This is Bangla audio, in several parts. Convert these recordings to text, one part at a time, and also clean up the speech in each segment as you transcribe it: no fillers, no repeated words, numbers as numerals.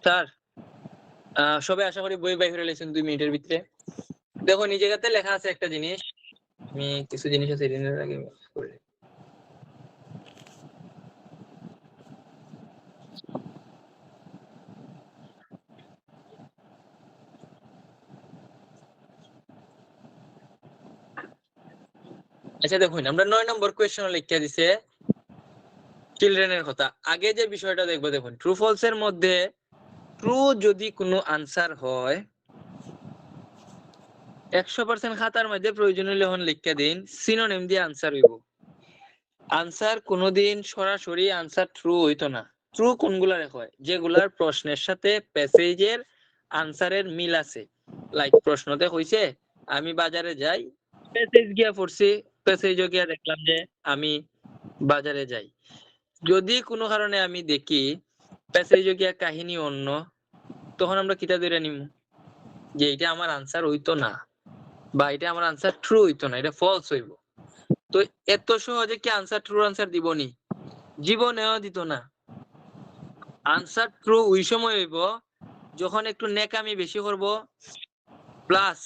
স্যার সবাই আশা করি বই বাইরে লেছেন 2 মিনিটের ভিতরে। দেখো এই জায়গাতে লেখা আছে একটা জিনিস, আমি কিছু জিনিস আছে এর আগে করে আচ্ছা দেখুন আমরা 9 নম্বর কোয়েশ্চন লিখে দিছে চিলড্রেনের কথা। আগে যে বিষয়টা দেখবো, দেখুন ট্রু ফলস এর মধ্যে ট্রু যদি কোনো আনসার হয় 100% খাতার মধ্যে প্রয়োজনীয় লহন লিখে দিন, সিনোনিম দিয়ে আনসার হইব। আনসার কোনোদিন সরাসরি আনসার ট্রু হইতো না। ট্রু কোনগুলা হয়? যেগুলার প্রশ্নের সাথে প্যাসেজের আনসারের মিল আছে। লাইক প্রশ্নতে কইছে আমি বাজারে যাই, প্যাসেজ গিয়া পড়ছি, প্যাসেজও গিয়া দেখলাম যে আমি বাজারে যাই। যদি কোনো কারণে আমি দেখি প্যাসেজও গিয়া কাহিনী অন্য, তখন আমরা কিতা ধরে নিব যে এটা আমার আনসার হইতো না, বা এটা আমার আনসার ট্রু হইতো না, এটা ফলস হইব। তো এত সহজে কি আনসার ট্রু আনসার দিবনি? জীবনেও দিত না। আনসার ট্রু ওই সময় হইব যখন একটু নেকামি বেশি করব, প্লাস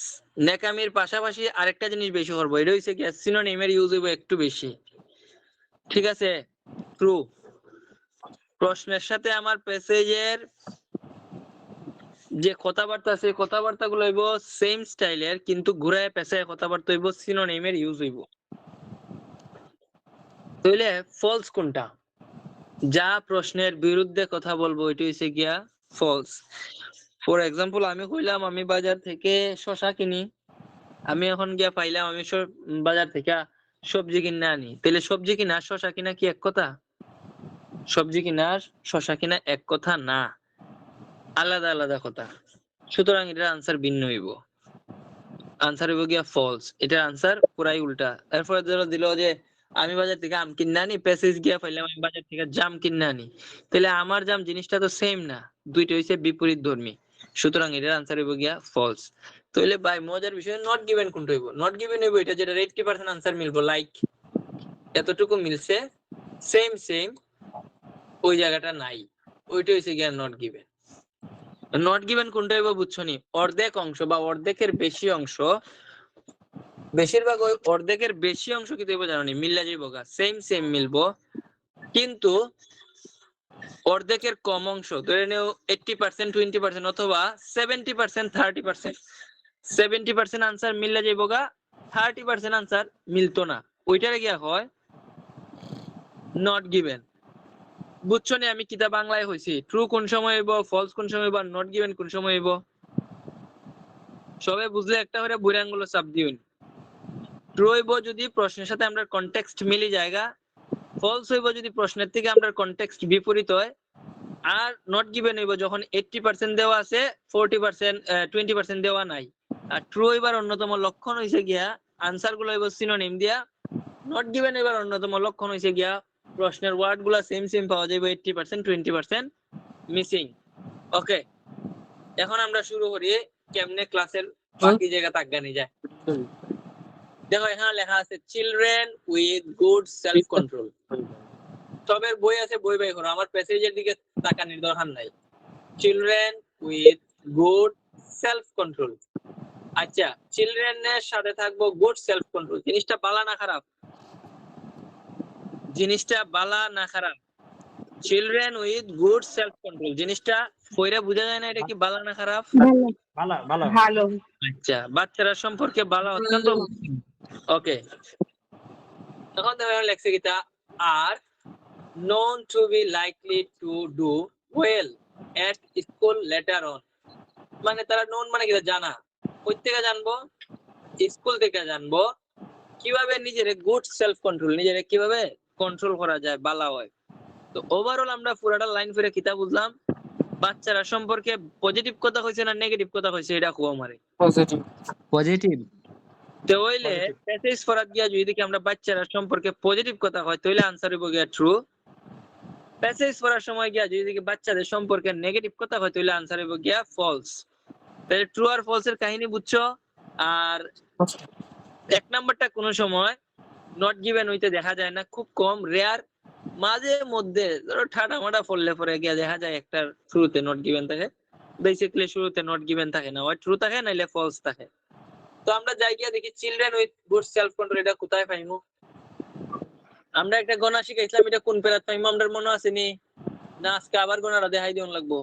নেকামির পাশাপাশি আরেকটা জিনিস বেশি করব, এটা হইছে কি সিনোনিমের ইউজ হইব একটু বেশি। ঠিক আছে, ট্রু। প্রশ্নের সাথে আমার প্যাসেজের যে কথাবার্তা আছে কথাবার্তাগুলো হইব সেম স্টাইলের, কিন্তু ঘুরায় পেঁচায় কথাবার্তা হইব, সিনোনিমের ইউজ হইব। তাহলে ফলস কোনটা? যা প্রশ্নের বিরুদ্ধে কথা বলবো এটা হইছে গিয়া ফলস। ফর এক্সাম্পল আমি কইলাম আমি বাজার থেকে শসা কিনি, আমি এখন গিয়া পাইলাম আমি বাজার থেকে সবজি কিনে আনি, তাহলে সবজি কিনা শসা কিনা কি এক কথা? সবজি কিনা শসা কিনা এক কথা না, আলাদা আলাদা কথা। সুতরাং এটার আনসার ভিন্ন হইব, আনসার হইব গিয়া ফলস। এটার আনসার পুরাই উল্টা। এরপরে দিল যে আমি বাজার থেকে আম কিনে আনি, প্যাসেজ গিয়া পাইলাম আমি বাজার থেকে জাম কিনে আনি, তাহলে আমার জাম জিনিসটা তো সেম না, দুইটা হইছে বিপরীত ধর্মী। সুতরাং এটার আনসার হইব গিয়া ফলস। তাহলে ভাই মজার বিষয় নট গিভেন কোনটা হইব? নট গিভেন হইব এটা যেটা 80% আনসার মিলবো, লাইক এতটুকু মিলছে, সেম সেম, ওই জায়গাটা নাই, ওইটা হইছে গিয়া নট গিভেন। নট গিভেন কোনটা হইব বুঝছো নি? অর্ধেক অংশ বা অর্ধেকের বেশি অংশ, বেশিরভাগ ওই অর্ধেকের বেশি অংশ কি দেবো জানো নি? মিল্লা যাইব গা, সেম সেম মিলবো, কিন্তু অর্ধেকের কম অংশ, ধরে নেও 80% 20% অথবা 70% 30%, 70% আনসার মিল্লা যাইব গা, 30% আনসার মিলতো না, ওইটারে গিয়া হয় নট গিভেন। বুঝছো নি আমি কিতা বাংলায় হইছি? ট্রু কোন সময় হইব, ফলস কোন সময় হইব, নট গিভেন কোন সময় হইব? সবাই বুঝলে একটা করে বুড়ি আঙ্গুলো চাপ দিউন। ট্রু হইব যদি প্রশ্নের সাথে আমরা কনটেক্সট মিলি জায়গা, ফলস হইব যদি প্রশ্নের থেকে আমরা কনটেক্সট বিপরীত হয়, আর নট গিভেন হইব যখন 80% দেওয়া আছে 40% 20% দেওয়া নাই। আর ট্রু হইবার অন্যতম লক্ষণ হইছে গিয়া আনসার গুলো হইব সিনোনিম দিয়া, নট গিভেন হইবার অন্যতম লক্ষণ হইছে গিয়া প্রশ্নের ওয়ার্ড গুলা সেম সেম পাওয়া যাবে, 80% 20% মিসিং। ওকে, এখন আমরা শুরু করি কেমনে ক্লাসের বাকি জায়গা তাজ্ঞানি যায়। দেখো এখানে লেখা আছে children with good self control. সবের বই আছে, বই বাই করো, আমার প্যাসেজের দিকে তাকানোর দরকার নাই। Children with good self control. আচ্ছা, চিলড্রেনের সাথে থাকবো গুড সেলফ কন্ট্রোল, জিনিসটা বালা না খারাপ? জিনিসটা বালা না খারাপ? Children with good self control জিনিসটা পয়রা বোঝা যায় না এটা কি বালা না খারাপ? ভালো ভালো ভালো। আচ্ছা, বাচ্চারা সম্পর্কে বালা অত্যন্ত। ওকে, এখন দেখো লেখছে কিটা আর known to be likely to do well at school later on। মানে তারা known মানে কি জানা, কই থেকে জানবো? স্কুল থেকে জানবো কিভাবে নিজের গুড সেলফ কন্ট্রোল, নিজের কিভাবে কন্ট্রোল করা যায়, বালা হয়। তো ওভারঅল আমরা পুরাটা লাইন ফিরে কিতা বুঝলাম? বাচ্চারা সম্পর্কে পজিটিভ কথা কইছে না নেগেটিভ কথা কইছে? এটা কো আমারে পজিটিভ পজিটিভ। তো হইলে প্যাসেজ ফরাত গিয়া যদি দেখি আমরা বাচ্চারা সম্পর্কে পজিটিভ কথা হয় তাহলে আনসার হইব গিয়া ট্রু। প্যাসেজ পড়ার সময় গিয়া যদি দেখি বাচ্চাদের সম্পর্কে নেগেটিভ কথা হয় তাহলে আনসার হইব গিয়া ফলস। তাহলে ট্রু আর ফলস এর কাহিনী বুঝছো? আর এক নাম্বারটা কোন সময় নট গিভেন হইতে দেখা যায় না, খুব কম, রেয়ার, মাঝে মধ্যে ধরো ঠাডা মাডা পড়লে পরে গিয়া দেখা যায় একটা শুরুতে নট গিভেন থাকে, বেসিক্যালি শুরুতে নট গিভেন থাকে না, হয় ট্রু থাকে নাইলে ফলস থাকে। তো আমরা যাই গিয়া দেখি children with good self control, এটা কোথায় পাইমু? আমরা একটা গণা শিখাইছিলাম, এটা কোন পেরাত পাইমু আমাদের মনে আছে নি? না আজকে আবার গণাটা দেখাই দিন লাগবো?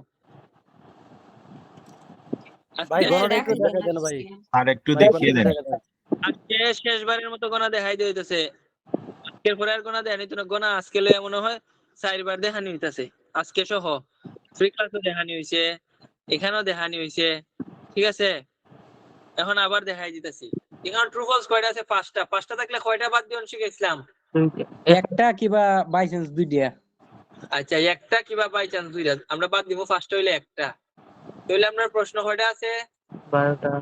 ভাই আজকে গণনা একটু দেখা দেন ভাই, আর একটু ভাই দেখিয়ে গণনা দেন। দেখা দেন। আজকে শেষবারের মতো গণা দেখাই দিতেছে, আজকের পরে আর গণা দেখানি তো না। গণা আজকে লয়ে মনে হয় 4বার দেখানি হইতাছে, আজকে সহ ফ্রি ক্লাসও দেখানি হইছে, এখানেও দেখানি হইছে, ঠিক আছে? এখন আবার দেখাই দিতেছি। এখন ট্রু ফলস কয়টা আছে? 5টা। 5টা থাকলে কয়টা বাদ দিও শিখেছিলাম? একটা কিবা বাই চান্স দুইটা। আচ্ছা, একটা কিবা বাই চান্স দুইটা আমরা বাদ দিব, ফার্স্ট হইলে একটা। তাহলে আপনার প্রশ্ন কয়টা আছে? 12টা।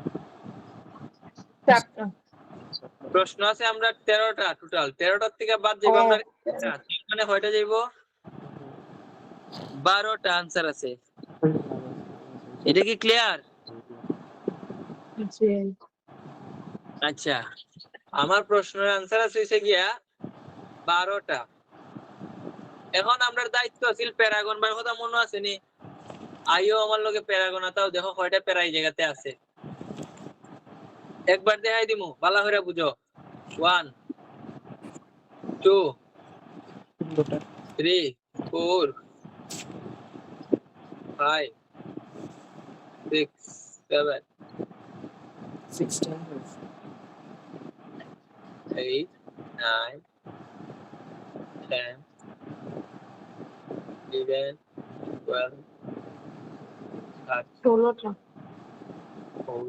প্রশ্ন আছে আমরা 13টা টোটাল। 13টার থেকে বাদ যাইবো আমরা একটা, মানে কয়টা যাইবো? 12টা आंसर আছে। এটা কি ক্লিয়ার? আচ্ছা, আমার প্রশ্নের आंसर আছে হইছে গিয়া 12টা। এখন আমরা দায়িত্ব আছিল প্যারাগন বার কথা মনে আছে নি? আইও আমার লগে প্যারাগন আতাও, দেখো কয়টা প্যারা এই জায়গাতে আছে। একবার দেখাই দিমু, ভালো করে বুঝো। 1 2 3 4 5 6 7 16 8 9 10 11 12 13 14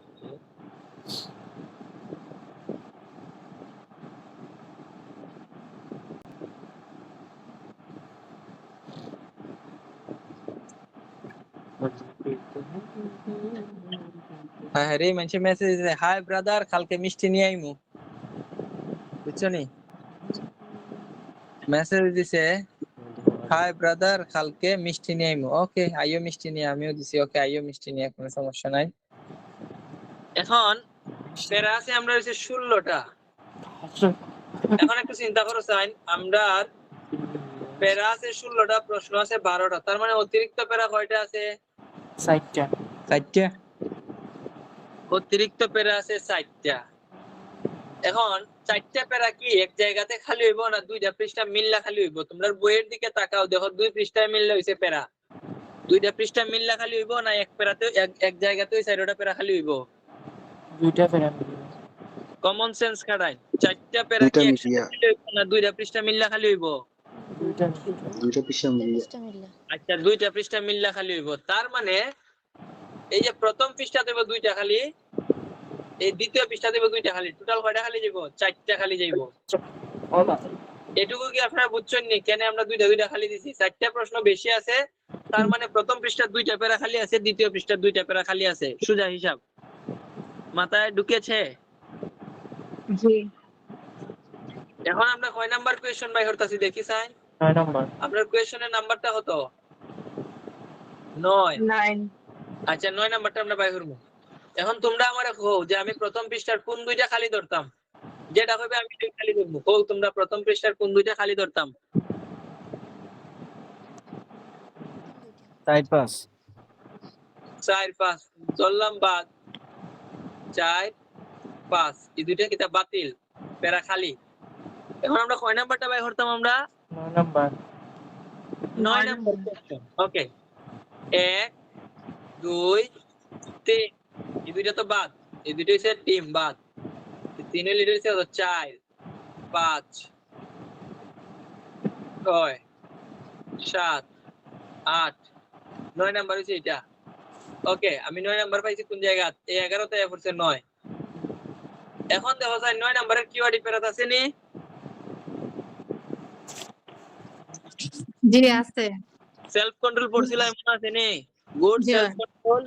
15 আরে মানুষে মেসেজ দিছে, হাই ব্রাদার কালকে মিষ্টি নিয়ে আইমু, বুঝছো নি? মেসেজ দিছে, হাই ব্রাদার কালকে মিষ্টি নিয়ে আইমু। ওকে আইও মিষ্টি নিয়ে, আমিও দিছি ওকে আইও মিষ্টি নিয়ে, কোনো সমস্যা নাই। এখন প্যারা আছে আমরা হইছে 16টা। এখন একটু চিন্তা করো সাইন, আমরা প্যারা আছে 16টা, প্রশ্ন আছে 12টা, তার মানে অতিরিক্ত প্যারা কয়টা আছে? 60টা। 4টা। অতিরিক্ত প্যারা আছে 4টা। এখন 4টা প্যারা কি এক জায়গাতে খালি হইব না দুইটা পৃষ্ঠা মিললা খালি হইব? তোমরা বইয়ের দিকে তাকাও, দেখো দুই পৃষ্ঠায় মিললে হইছে প্যারা। দুইটা পৃষ্ঠা মিললা খালি হইব না এক প্যারাতে এক জায়গাতে ওই 4টা প্যারা খালি হইব? দুইটা প্যারা। কমন সেন্স খাড়াই, 4টা প্যারা কি একসাথে খালি হইব না দুইটা পৃষ্ঠা মিললা খালি হইব? দুইটা পৃষ্ঠা মিলিয়ে। আচ্ছা, দুইটা পৃষ্ঠা মিললা খালি হইব। তার মানে এই যে প্রথম পৃষ্ঠা দেব দুইটা খালি, এই দ্বিতীয় পৃষ্ঠা দেব দুইটা খালি, টোটাল কয়টা খালি যাইব? 4টা খালি যাইব। এটুকু কি আপনারা বুঝছেন নি কেন আমরা দুইটা দুইটা খালি দিছি? 4টা প্রশ্ন বেশি আছে, তার মানে প্রথম পৃষ্ঠার দুইটা প্যারা খালি আছে, দ্বিতীয় পৃষ্ঠার দুইটা প্যারা খালি আছে। সোজা হিসাব মাথায় ঢুকেছে? জি। এখন আমরা কয় নাম্বার কোয়েশ্চন বাই করতেছি দেখি স্যার? 9 নাম্বার। আপনার কোয়েশ্চনের নাম্বারটা কত? 9। 9। আচ্ছা 9 নাম্বারটা আমরা বাই করব। এখন তোমরা আমারে কও যে আমি প্রথম পৃষ্ঠার কোন দুইটা খালি ধরতাম, যেটা হবে আমি দুই খালি ধরবো। কও তোমরা প্রথম পৃষ্ঠার কোন দুইটা খালি ধরতাম? 4 5। 4 5 ধরলাম, বাদ 4 5, এই দুইটা কিতাব বাতিল, প্যারা খালি। এখন আমরা কয় নাম্বারটা বাই করতাম? আমরা 9 নাম্বার। 9 number question. ওকে 1 2 3, এই দুইটা তো বাদ, এই দুইটা হচ্ছে টিম বাদ, 3 এর লিডার হচ্ছে 4 5 6 7 8 9 নাম্বার হচ্ছে এটা। ওকে আমি 9 নাম্বার পাইছি কোন জায়গা? এই 11 তে পড়ছে 9। এখন দেখো স্যার 9 নাম্বারের কিওয়ার্ড প্যারাত আছে নি? জি আছে। সেলফ কন্ট্রোল পড়ছিলাম মনে আছে নি? গুড জি সেলফ কন্ট্রোল।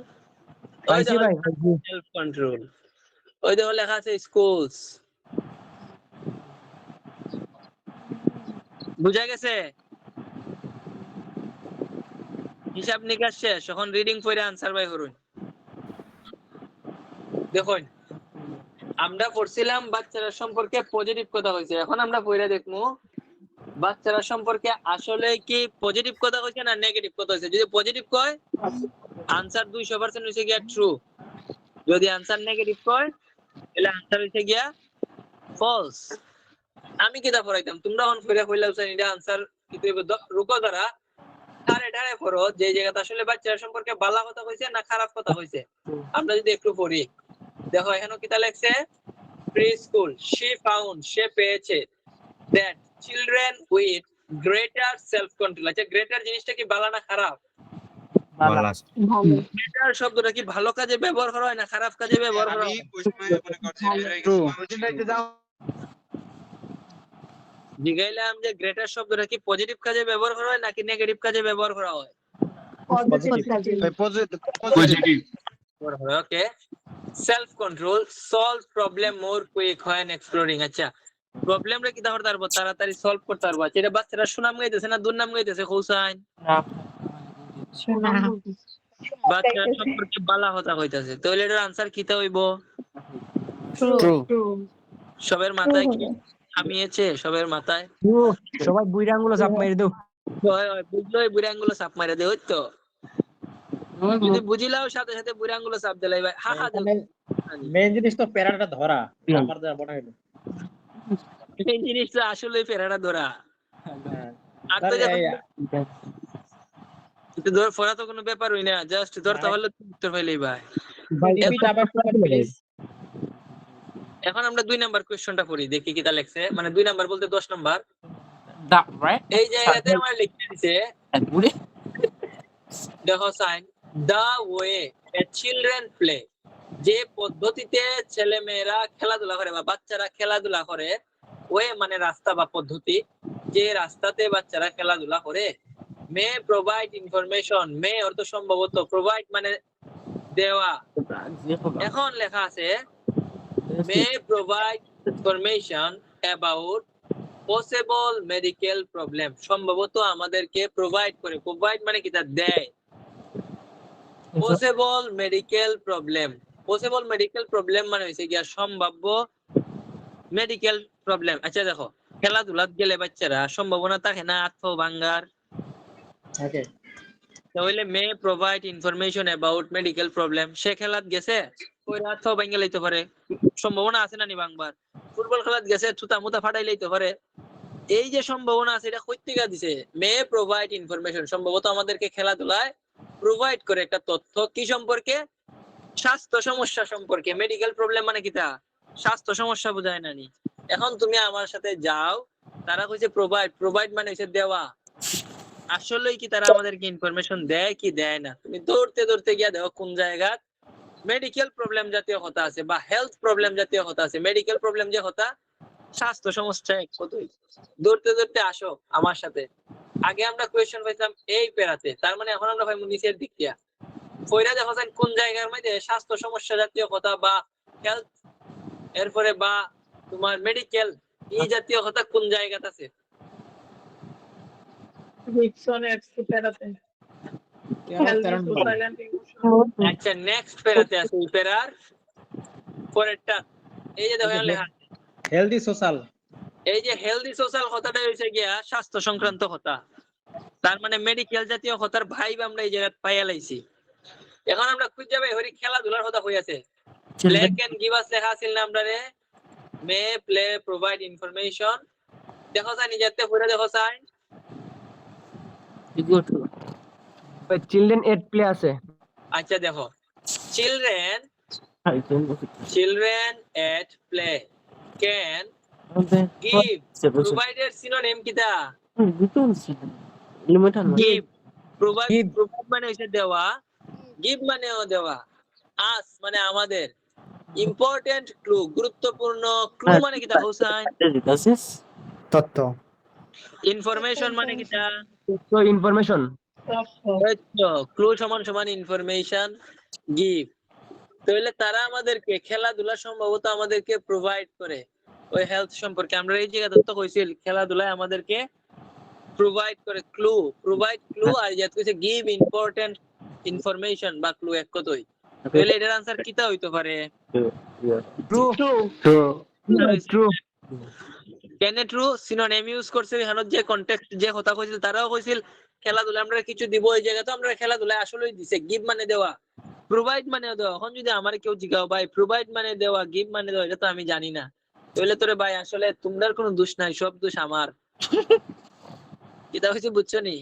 ওই পাইছি দেখো ভাই, পাইছি। সেলফ কন্ট্রোল, ওই দেখো লেখা আছে স্কুলস। বুঝা গেছে? হিসাব নিকাশ শেষ, এখন রিডিং পড়ে আনসার বাই করুন। দেখুন আমরা পড়ছিলাম বাচ্চারা সম্পর্কে পজিটিভ কথা হইছে, এখন আমরা পড়ে দেখবো বাচ্চারা সম্পর্কে আসলে কি পজিটিভ কথা কইছে না নেগেটিভ কথা কইছে? যদি পজিটিভ কয় আনসার 200% হইছে গিয়া ট্রু, যদি আনসার নেগেটিভ কয় তাহলে আনসার হইছে গিয়া ফলস। আমি কিতা পড়াইতাম, তোমরা অন ফিরে কইলাও স্যার এটা আনসার কিন্তু রুকো দ্বারা ধারে ধারে পড়ো যে জায়গাটা আসলে বাচ্চারা সম্পর্কে ভালো কথা কইছে না খারাপ কথা কইছে। আমরা যদি একটু পড়ি, দেখো এখানে কিতা লেখছে, প্রি স্কুল সে পেয়েছে that children with greater self control। আচ্ছা গ্রেটার জিনিসটা কি ভালো না খারাপ? ভালো। ভালো। গ্রেটার শব্দটা কি ভালো কাজে ব্যবহার করা হয় না খারাপ কাজে ব্যবহার করা হয়? জিগাইলাম যে গ্রেটার শব্দটা কি পজিটিভ কাজে ব্যবহার করা হয় নাকি নেগেটিভ কাজে ব্যবহার করা হয়? Positive. Okay. Self control solve problem more quick when exploring। আচ্ছা প্রবলেম রে কি করতে পারবো, তাড়াতাড়ি সলভ করতে পারবো। আচ্ছা এটা বাচ্চারা সুনাম গাইতেছে না দুর্নাম গাইতেছে হোসাইন? না বাচ্চারা সম্পর্কে বালা কথা কইতাছে, তাহলে এটার আনসার কিতা হইব? ট্রু। সবের মাথায় কি থামিয়েছে? সবের মাথায় সবাই বুইরা আঙ্গুলো চাপ মেরে দাও। হয় বুঝলো, এই বুড়ি আঙ্গুলো চাপ মারে দে হইতো। যদি বুঝিলাও সাথে সাথে বুড়ি আঙ্গুলো চাপ দিলাই ভাই হা হা মেইন জিনিস তো প্যারাটা ধরা আমার যা মনে হলো। এই জিনিসটা আসলে ফেরাটা ধরা। আর তো তাহলে কিন্তু ধর ফেরা তো কোনো ব্যাপার হই না, জাস্ট ধর তাহলে উত্তর পাইলেই ভাই। রিপিট আবার প্লিজ। এখন আমরা 2 নাম্বার কোশ্চেনটা পড়ি, দেখি কিটা লেখছে, মানে 2 নাম্বার বলতে 10 নাম্বার। দা রাইট এই জায়গাতে আমার লিখে দিয়েছে, বুড়ি দেখো সাইন, the way a children play, যে পদ্ধতিতে ছেলেমেয়েরা খেলাধুলা করে বা বাচ্চারা খেলাধুলা করে, ওয়ে মানে রাস্তা বা পদ্ধতি, যে রাস্তাতে বাচ্চারা খেলাধুলা করে, মে প্রোভাইড ইনফরমেশন, মে অর্থ সম্ভবত, প্রোভাইড মানে দেওয়া। এখন লেখা আছে may provide information about possible medical problem, সম্ভবত আমাদেরকে প্রোভাইড করে, প্রোভাইড মানে কি তা দেয়, possible medical problem. Possible medical problem মানে হইছে গিয়া সম্ভাব্য মেডিকেল প্রবলেম। আচ্ছা দেখো খেলাধুলাত গেলে বাচ্চারা সম্ভাবনা থাকে না আত্ম ভাঙ্গার, ওকে তাহলে may provide information about medical problem. সে খেলাত গেছে ওই আত্ম ভাঙ্গা লইতে পারে, সম্ভাবনা আছে না নি ভাঙবার। ফুটবল খেলাত গেছে ছুতা মুতা ফাটাই লইতে পারে, এই যে সম্ভাবনা আছে এটা কই থেকে দিছে? মে প্রোভাইড ইনফরমেশন, সম্ভবত আমাদেরকে খেলাধুলায় প্রোভাইড করে একটা তথ্য কি সম্পর্কে? স্বাস্থ্য সমস্যা সম্পর্কে। মেডিকেল প্রবলেম মানে কিটা? স্বাস্থ্য সমস্যা বোঝায় না নি। এখন তুমি আমার সাথে যাও, তারা কইছে প্রোভাইড, প্রোভাইড মানে হইছে দেওয়া। আসলেই কি তারা আমাদেরকে ইনফরমেশন দেয় কি দেয় না? তুমি দৌড়তে দৌড়তে গিয়া দেখো কোন জায়গা মেডিকেল প্রবলেম জাতীয় কথা আছে বা হেলথ প্রবলেম জাতীয় কথা আছে। মেডিকেল প্রবলেম যে কথা স্বাস্থ্য সমস্যা এক কতই, দৌড়তে দৌড়তে আসো আমার সাথে। আগে আমরা কোয়েশ্চেন পাইতাম এই পেরাতে, তার মানে এখন আমরা পাইবো নিচের দিক দিয়া। কইরা দেখো যায় কোন জায়গার মধ্যে স্বাস্থ্য সমস্যা জাতীয় কথা বা হেলথ, এরপরে বা তোমার মেডিকেল এই জাতীয় কথা কোন জায়গাতে আছে? আচ্ছা নেক্সট পেরাতে আছে, এই পেরার পরেরটা এই যে দেখো লেখা আছে হেলদি সোশ্যাল। এই যে হেলদি সোশ্যাল কথাটা হইছে গিয়া স্বাস্থ্য সংক্রান্ত কথা, তার মানে মেডিকেল জাতীয় কথার ভাইব আমরা এই জায়গায় পাইয়া লাইছি। এখন আমরা খুঁজে যাবে হরি খেলাধুলার কথা কই আছে, প্লে ক্যান গিভ আস লেখা আছিল না আমরা রে, মে প্লে প্রোভাইড ইনফরমেশন। দেখো যায় নিজেতে পড়ে দেখো যায়, চিলড্রেন এট প্লে আছে। আচ্ছা দেখো children at play can give, প্রোভাইডের সিনোনিম কিটা? গিভ। প্রোভাইড মানে হইছে দেওয়া, গিভ মানেও দেওয়া, আস মানে আমাদের, ইম্পর্টেন্ট ক্লু গুরুত্বপূর্ণ, ক্লু মানে কিটা হোসাইন? তথ্য। ইনফরমেশন মানে কিটা? তো ইনফরমেশন। ক্লু সমান সমান ইনফরমেশন, গিভ। তাহলে তারা আমাদেরকে খেলাধুলা সম্ভবত আমাদেরকে প্রোভাইড করে ওই হেলথ সম্পর্কে। আমরা এই জায়গা তথ্য কইছিল খেলাধুলায় আমাদেরকে প্রোভাইড করে ক্লু, প্রোভাইড ক্লু, আর যেটা কইছে গিভ ইম্পর্টেন্ট ইনফরমেশন বা ক্লু এক কথাই। তাহলে এটার आंसर কিটা হইতে পারে? ট্রু। কেনে ট্রু সিনোনিম ইউজ করছে এখানে যে কনটেক্সট যে কথা কইছিল তারাও কইছিল খেলাধুলা আমরা কিছু দিব এই জায়গা তো আমরা খেলাধুলা আসলেই দিছে গিভ মানে দেওয়া প্রোভাইড মানে দেওয়া এখন যদি আমার কেউ জিজ্ঞাসা ভাই প্রোভাইড মানে দেওয়া গিভ মানে দেওয়া এটা তো আমি জানি না তাহলে তোরে ভাই আসলে তোমার কোনো দোষ নাই সব দোষ আমার এটা হচ্ছে বুঝছো নি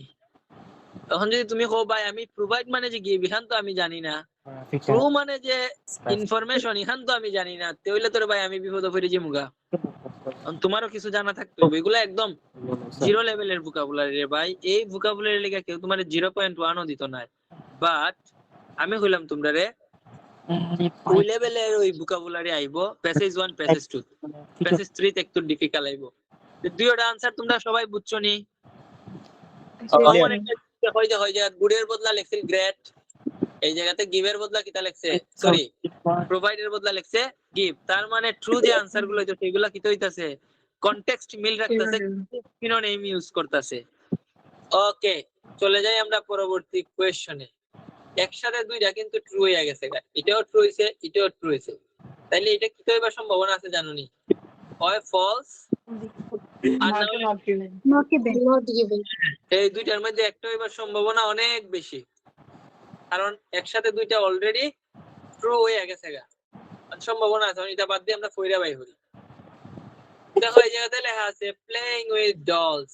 এখন যদি তুমি কও ভাই আমি প্রোভাইড মানে যে গিভ এখান তো আমি জানি না ট্রু মানে যে ইনফরমেশন এখান তো আমি জানি না তাহলে তোরে ভাই আমি বিপদে পড়ে যাই মুগা তোমারও কিছু জানা থাকতে হবে এগুলো একদম জিরো লেভেলের ভোকাবুলারি রে ভাই এই ভোকাবুলারি লেগে কেউ তোমার 0.1 ও দিত না বাট আমি কইলাম তোমরা রে ওই লেভেলের ওই ভোকাবুলারি আইবো প্যাসেজ 1 প্যাসেজ 2 প্যাসেজ 3 তে একটু ডিফিকাল্ট আইবো দুইটা আনসার তোমরা সবাই বুঝছো নি কমন একটা হয় যে গুডের বদলা লেখছিল গ্রেট এই জায়গাতে গিভের বদলা কিটা লেখছে সরি প্রোভাইডের বদলা লেখছে গিভ তার মানে ট্রু যে আনসার গুলো হইতো সেগুলা কিটা হইতাছে কনটেক্সট মিল রাখতেছে সিনোনিম ইউজ করতেছে ওকে চলে যাই আমরা পরবর্তী কোশ্চেনে একসাথে দুইটা কিন্তু ট্রু হয়ে গেছে এটাও ট্রু হইছে এটাও ট্রু হইছে তাইলে এটা কি হইবার সম্ভাবনা আছে জানো নি হয় ফলস আর না হলে Not given. এই দুইটার মধ্যে একটা হইবার সম্ভাবনা অনেক বেশি কারণ একসাথে দুইটা অলরেডি ট্রু হয়ে গেছে সম্ভাবনা আছে এটা বাদ দিয়ে আমরা ফইরা বাই হই দেখো এই জায়গাতে লেখা আছে প্লেইং উইথ ডলস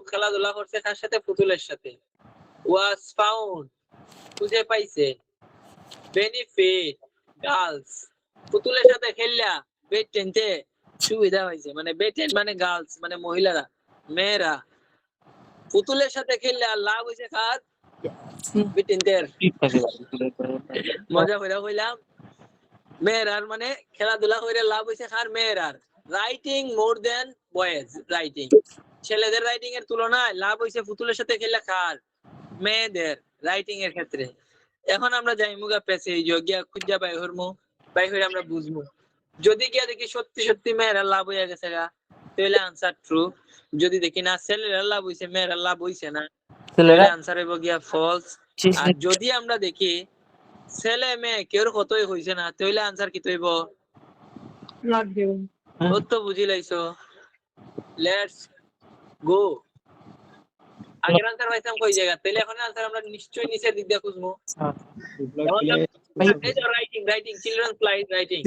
খেলাধুলা করছে কার সাথে পুতুলের সাথে ওয়াজ ফাউন্ড খুঁজে পাইছে বেনিফিট গার্লস পুতুলের সাথে খেললা বেট টেনতে সুবিধা হয়েছে মানে বেটেন মানে গার্লস মানে মহিলারা মেয়েরা পুতুলের সাথে খেললা লাভ হয়েছে কার বেটেনদের মজা করে কইলাম মেয়েরার মানে খেলাধুলা করে লাভ হয়েছে কার মেয়েরার রাইটিং মোর দেন বয়েজ রাইটিং ছেলেদের রাইটিং এর তুলনায় লাভ হয়েছে পুতুলের সাথে খেলা কার মেয়েদের রাইটিং এর ক্ষেত্রে এখন আমরা যাই মুগা পেছে গিয়া খুঁজা বাই হরমু বাই হয়ে আমরা বুঝবো যদি গিয়া দেখি সত্যি সত্যি মেয়েরা লাভ হয়ে গেছে তাহলে আনসার ট্রু যদি দেখি না ছেলেরা লাভ হইছে মেয়েরা লাভ হইছে না তাহলে আনসার হইব গিয়া ফলস আর যদি আমরা দেখি ছেলে মেয়ে কেউর কতই হইছে না তাহলে আনসার কি হইব Not given. ও তো বুঝি লাইছো লেটস গো আগের আনসার পাইতাম কই জায়গা তাহলে এখন আনসার আমরা নিশ্চয়ই নিচের দিক দিয়ে খুঁজবো writing writing children flight writing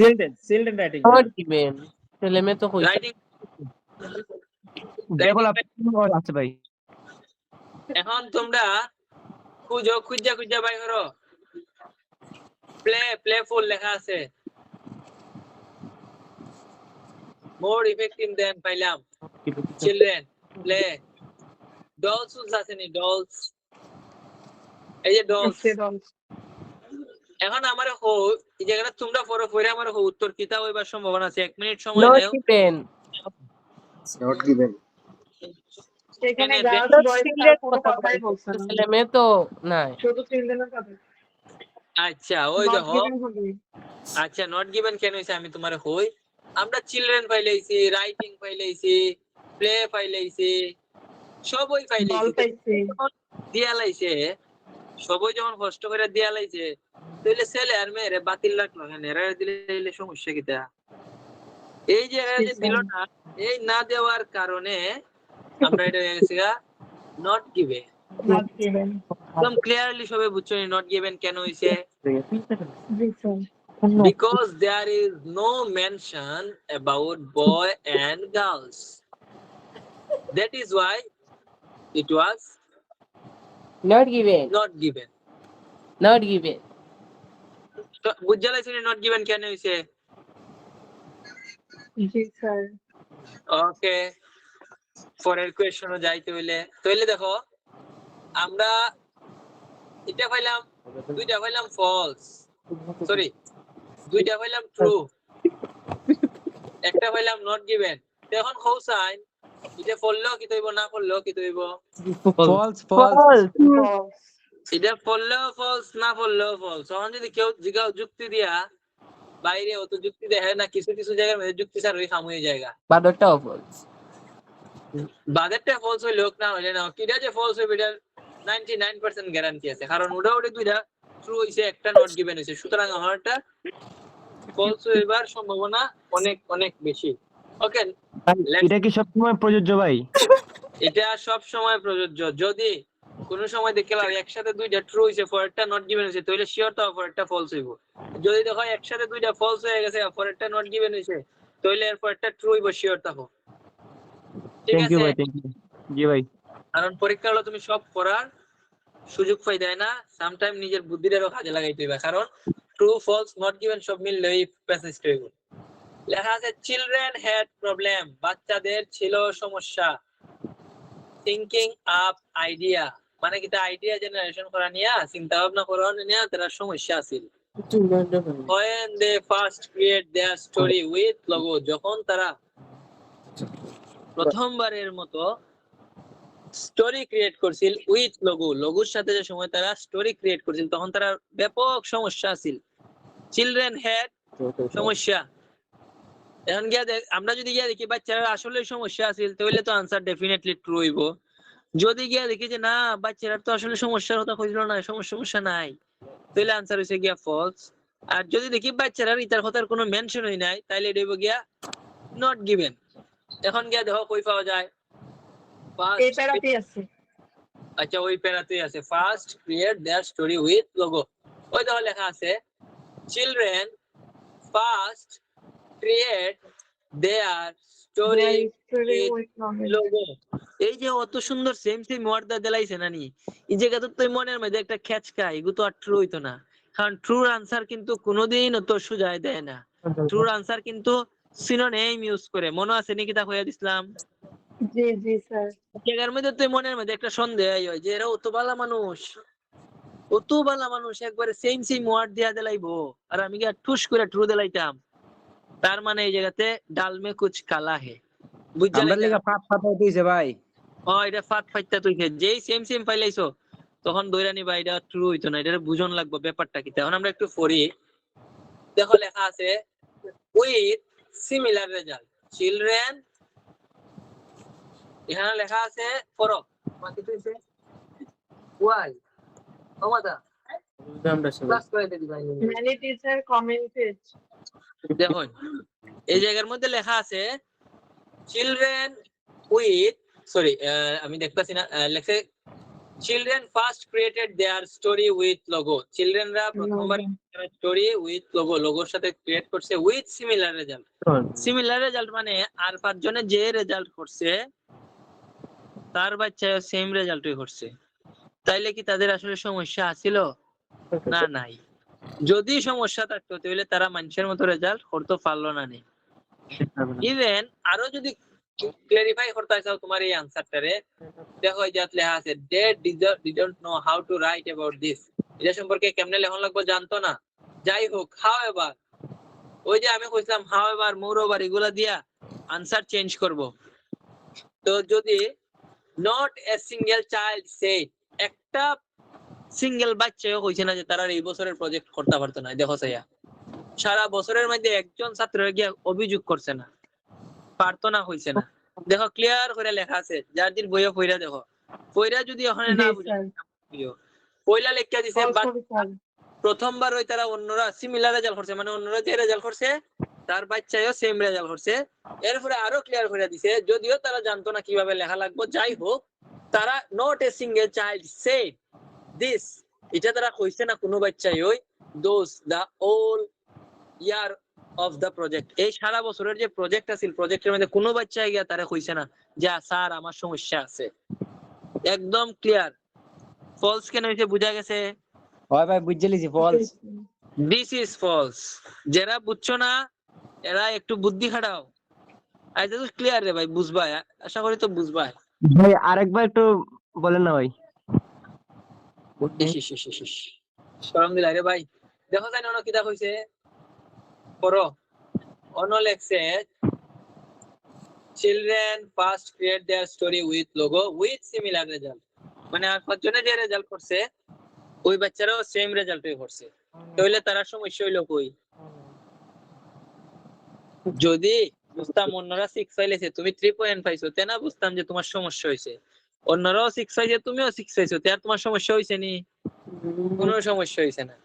children writing Not given. ছেলে মেয়ে তো কইছে রাইটিং আছে ভাই এখন তোমরা খুঁজা বাই করো প্লেফুল লেখা আছে মোর ইফেক্টিভ দেন পাইলাম চিলড্রেন প্লে ডলস আছে নি ডলস এই যে ডলস Say dolls. এখন আমার এই জায়গাটা তোমরা পরে আমার উত্তর কিতা হইবার সম্ভাবনা আছে 1 মিনিট সময় Not দাও given. Not given. সেখানে এখানে গার্লস Not বয়েজ children কোনো কথা কথাই বলছে। বলছে না ছেলে মেয়ে তো নাই শুধু চিলড্রেনের কথা আচ্ছা ওই Not দেখো given হবে আচ্ছা নট গিভেন কেন হইছে আমি তোমারে কই আমরা চিলড্রেন ফাইলাইছি রাইটিং ফাইলাইছি প্লে ফাইলাইছি সবই বল ফাইলাইছি পাইছে দিয়া লাইছে সবই যখন কষ্ট করে দিয়া লাইছে তাহলে ছেলে আর মেয়েরে বাতিল রাখলো কেন এরা দিলে সমস্যা কিটা এই যে এরা যে দিল না এই না দেওয়ার কারণে আমরা এটা হয়ে গেছে নট গিভেন Not given. একদম ক্লিয়ারলি সবাই বুঝছো নট গিভেন কেন হইছে Different. because there is no mention about boy and girls that is why it was Not given. not given Not given. so বুঝালাইছি not given কেন হইছে জি স্যার ওকে পরের কোশ্চেনও যাইতে হইলে দেখো আমরা এটা পাইলাম দুইটা পাইলাম ফলস সরি দুইটা পাইলাম ট্রু একটা পাইলাম নট গিভেন এখন কৌসাইন এটা পড়লেও কি তৈব না পড়লেও কি তৈব ফলস False. False. এটা পড়লেও ফলস না পড়লেও ফলস তখন যদি কেউ জিজ্ঞাও যুক্তি দিয়া বাইরে অত যুক্তি দেখে না কিছু কিছু জায়গার মধ্যে যুক্তি ছাড়া ওই খাম হয়ে জায়গা বাদরটাও false. বাদেরটা ফলস হইলে হোক না হইলে না কিটা যে ফলস হইবে এটার 99% গ্যারান্টি আছে কারণ ওটা দুইটা ট্রু হইছে একটা নট গিভেন হইছে সুতরাং আমারটা ফলস হইবার সম্ভাবনা অনেক অনেক বেশি ওকে, ভাই, এটা কি সবসময় প্রযোজ্য ভাই? এটা সব সময় প্রযোজ্য। যদি কোনো সময় দেখে একসাথে দুইটা ট্রু হইছে, পরেরটা নট গিভেন হইছে, তাহলে শিওর তো পরেরটা ফলস হইব। যদি দেখো একসাথে দুইটা ফলস হয়ে গেছে, পরেরটা নট গিভেন হইছে, তাহলে এর পরেরটা ট্রু হইব, শিওর থাকো। ঠিক থ্যাংক ইউ আছে? ভাই, থ্যাংক ইউ। জি ভাই। কারণ পরীক্ষা হলো তুমি সব পড়ার সুযোগ পাই দেয় না, সামটাইম নিজের বুদ্ধিটারও কাজে লাগাইতে হইবে। কারণ ট্রু ফলস নট গিভেন সব মিললেই প্যাসেজটা হইব। লেখা আছে চিলড্রেন হ্যাড প্রবলেম, বাচ্চাদের ছিল সমস্যা। থিংকিং আপ আইডিয়া, মানে কি আইডিয়া জেনারেশন করা নিয়া, চিন্তা ভাবনা করা নিয়া তারা সমস্যা আছিল। When they first create their story with logo, যখন তারা প্রথমবারের মতো স্টোরি ক্রিয়েট করছিল উইথ লোগো, লোগোর সাথে যে সময় তারা স্টোরি ক্রিয়েট করছিল, তখন তারা ব্যাপক সমস্যা আছিল। চিলড্রেন হ্যাড সমস্যা। এখন গিয়া আমরা যদি গিয়া দেখি বাচ্চারা আসলে সমস্যা আছিল, তাহলে তো আনসার ডেফিনেটলি ট্রু হইব। যদি গিয়া দেখি যে না, বাচ্চারা তো আসলে সমস্যার কথা কইছিল না, সমস্যা নাই, তাহলে আনসার হইছে গিয়া ফলস। আর যদি দেখি বাচ্চারা ইতার কথার কোনো মেনশন হই নাই, তাহলে এটা হইব গিয়া নট গিভেন। এখন গিয়া দেখো কই পাওয়া যায়। এই প্যারাতে আছে। আচ্ছা, ওই প্যারাতেই আছে, first create there story with logo. ওই দেখো লেখা আছে চিলড্রেন ফার্স্ট ক্রিয়েট দেয়ার স্টোরি লোগো। এই যে অত সুন্দর সেম ওয়ার্ড দা দিলাইছে নানি, এই জায়গা তো তুই মনের মধ্যে একটা খেচকা, এগুলো তো আর ট্রু হইতো না। কারণ ট্রুর আনসার কিন্তু কোনোদিন অত সুজায় দেয় না। ট্রুর আনসার কিন্তু সিনোনিম ইউজ করে। মনে আছে নাকি তা কইয়া দিছিলাম? জি জি স্যার। জায়গার মধ্যে তুই মনের মধ্যে একটা সন্দেহ হয় যে এরা অত ভালো মানুষ, অত ভালো মানুষ, একবারে সেম ওয়ার্ড দিয়া দিলাইবো, আর আমি কি ঠুস করে ট্রু দিলাইতাম। তার মানে এই জায়গাতে ডাল মে কুছ কালা হে, বুঝছ? আমরা লেগা ফাট ফাট হইছে ভাই। ও এটা ফাট ফাইটটা তুই যেই সেম পাইলাইছো, তখন দইরা নিবা এটা ট্রু হইতো না। এটা বুঝন লাগবে ব্যাপারটা কি। এখন আমরা একটু পড়ি। দেখো লেখা আছে উইথ সিমিলার রেজাল্ট, চিলড্রেন, এখানে লেখা আছে পড়ো বাকি তুইছে ওয়াই ওমাদা ক্লাস করে দিবি ভাই। Many teacher commented. দেখুন এই জায়গার মধ্যে লেখা আছে চিলড্রেন উইথ, সরি আমি দেখতাছি না, লেখছে children first created their story with logo. চিলড্রেনরা প্রথমবার স্টোরি উইথ লোগো, লোগোর সাথে ক্রিয়েট করছে with similar result. Similar result মানে আর পাঁচজনে যে রেজাল্ট করছে তার বাচ্চা সেম রেজাল্টই করছে। তাইলে কি তাদের আসলে সমস্যা আছিল? না, নাই। যদি সমস্যা থাকতো তাহলে তারা মানুষের মতো রেজাল্ট করতে পারলো না। ইভেন আরো যদি ক্লারিফাই করতে চাও তোমার এই আনসারটারে, দেখো এই যে লেখা আছে they didn't know how to write about this, এটা সম্পর্কে কেমনে লেখন লাগবে জানতো না। যাই হোক, however, ওই যে আমি কইছিলাম however, moreover এগুলা দিয়া আনসার চেঞ্জ করব। তো যদি not a single child said, একটা সিঙ্গেল বাচ্চাও কইছে না যে তারা এই বছরের প্রজেক্ট করতে পারতো না। দেখো সাইয়া সারা বছরের মধ্যে একজন ছাত্র গিয়া অভিযোগ করছে না, পারতো না, হইছে না। দেখো ক্লিয়ার করে লেখা আছে, যার দিন বইয়া পইরা দেখো, পইরা যদি ওখানে না বুঝো পয়লা লেখা দিছে প্রথমবার ওই তারা অন্যরা সিমিলার রেজাল্ট করছে, মানে অন্যরা যে রেজাল্ট করছে তার বাচ্চায়ও সেম রেজাল্ট করছে। এরপরে আরো ক্লিয়ার করে দিছে, যদিও তারা জানতো না কিভাবে লেখা লাগবে, যাই হোক তারা not a single child said this, এটা তারা কইছে না কোনো বাচ্চাই ওই those the all year of the project, এই সারা বছরের যে প্রজেক্ট আছিল প্রজেক্টের মধ্যে কোনো বাচ্চা গিয়া তারা কইছে না যে স্যার আমার সমস্যা আছে। একদম ক্লিয়ার। ফলস কেন হইছে বুঝা গেছে? হয় ভাই বুঝে লিছি ফলস। This is false. যারা বুঝছো না এরা একটু বুদ্ধি খাটাও। আইতে তো ক্লিয়ার রে ভাই, বুঝবা, আশা করি তো বুঝবা। ভাই আরেকবার একটু বলেন না ভাই। শরম দিলাই রে ভাই। দেখো জানি অন্য কিতা কইছে, পড়ো। অন্য লেখছে children first create there story with logo with similar result, মানে আর পাঁচজনে যে রেজাল্ট করছে ওই বাচ্চারাও সেম রেজাল্টই করছে, তাহলে তারা সমস্যা হইলো কই? যদি বুঝতাম অন্যরা 6 পাইলেছে তুমি 3 পয়েন্ট পাইছো, তে না বুঝতাম যে তোমার সমস্যা হইছে। অন্যরাও 6 পাইছে তুমিও 6 পাইছো, তে আর তোমার সমস্যা হইছে নি? কোনো সমস্যা হইছে না।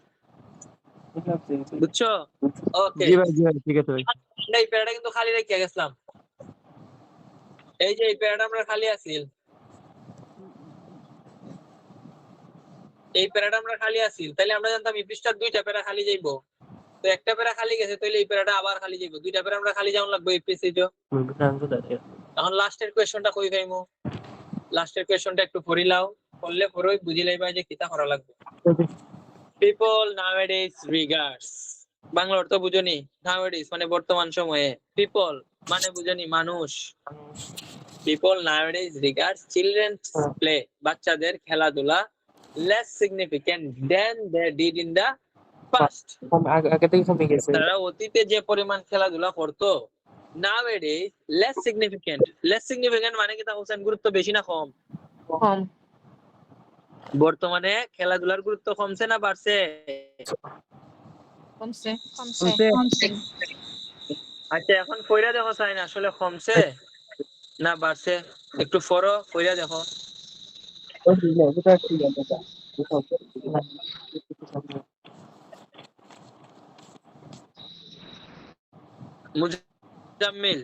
বুঝছো? ওকে, জি ভাই, জি ভাই, ঠিক আছে ভাই। এই প্যারাটা কিন্তু খালি রেখে গেছিলাম। এই যে এই প্যারাটা আমরা খালি আছিল, এই প্যারাটা আমরা খালি আছিল, তাহলে আমরা জানতাম এই পৃষ্ঠার দুইটা প্যারা খালি যাইবো। তো একটা প্যারা খালি গেছে, তাহলে এই প্যারাটা আবার খালি যাইবো, দুইটা প্যারা আমরা খালি যাওয়ার লাগবে এই পেজে। এখন লাস্টের কোয়েশ্চনটা কই পাইমু? লাস্টের কোয়েশ্চনটা একটু পড়িলাও, পড়লে পরেই বুঝি লাইবা যে কিতা করা লাগবে। পিপল নাওএডেজ রিগার্ডস, বাংলা অর্থ বুঝনি? নাওএডেজ মানে বর্তমান সময়ে, পিপল মানে বুঝনি মানুষ। পিপল নাওএডেজ রিগার্ডস চিলড্রেনস প্লে, বাচ্চাদের খেলাধুলা less significant than they did in the past, আগে থেকে কমে গেছে। তারা অতীতে যে পরিমাণ খেলাধুলা করতো, nowadays less significant, less significant মানে কি তা হোসেন গুরুত্ব বেশি না কম? কম। বর্তমানে খেলাধুলার গুরুত্ব কমছে না বাড়ছে? কমছে। কমছে। আচ্ছা এখন কইরা দেখো চাই না আসলে কমছে না বাড়ছে, একটু পড়ো কইরা দেখো। মুজাম্মিল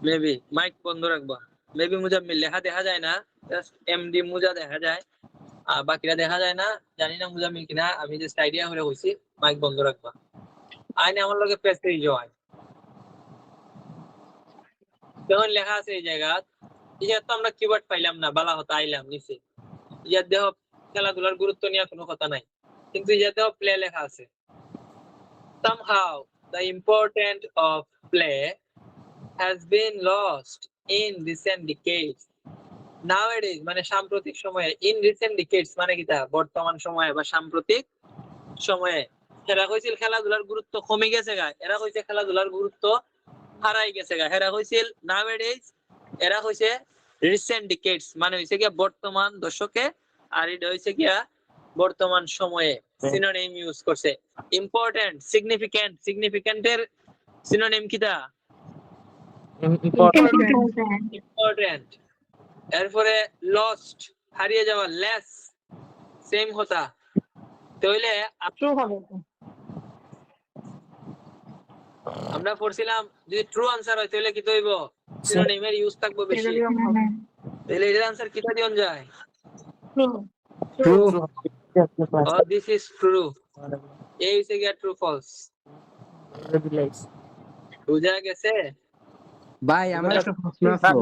মেবি মাইক বন্ধ রাখবা, মেবি মুজাম্মিল লেখা দেখা যায় না, জাস্ট এমডি মুজা দেখা যায় আর বাকিরা দেখা যায় না, জানি না মুজাম্মিল কিনা, আমি জাস্ট আইডিয়া করে কইছি মাইক বন্ধ রাখবা। আইনে আমার লগে পেজ হয় যখন লেখা আছে এই জায়গা, এই জায়গা তো আমরা কিওয়ার্ড পাইলাম না, বালা হতা আইলাম নিচে, ইয়ার দেহ খেলাধুলার গুরুত্ব নিয়ে কোনো কথা নাই, কিন্তু ইয়ার দেহ প্লে লেখা আছে। somehow the importance of play has been lost in recent decades. Nowadays মানে সাম্প্রতিক সময়ে, in recent decades মানে কিটা বর্তমান সময়ে বা সাম্প্রতিক সময়ে, এরা কইছিল খেলাধুলার গুরুত্ব কমে গেছে গা, এরা কইছে খেলাধুলার গুরুত্ব হারাই গেছে গা, এরা কইছিল nowadays, এরা কইছে recent decades মানে হইছে কি বর্তমান দশকে, আর এটা হইছে কি বর্তমান সময়ে। সিনোনিম ইউজ করছে, ইম্পর্টেন্ট, সিগনিফিক্যান্ট, সিগনিফিক্যান্ট এর সিনোনিম কিটা? ইম্পর্টেন্ট। এরপরে লস্ট হারিয়ে যাওয়া, লেস সেম হতা, তাহলে ট্রু হবে তো। আমরা পড়ছিলাম যদি ট্রু আনসার হয় তাহলে কি হইব? সিনোনিমের ইউজ থাকবে বেশি, তাহলে এর আনসার কিটা দিন যায়? True. Oh, this is true. এই হইছে কি ট্রু ফলস, বুঝা গেছে? ভাই আমার একটা প্রশ্ন আছে।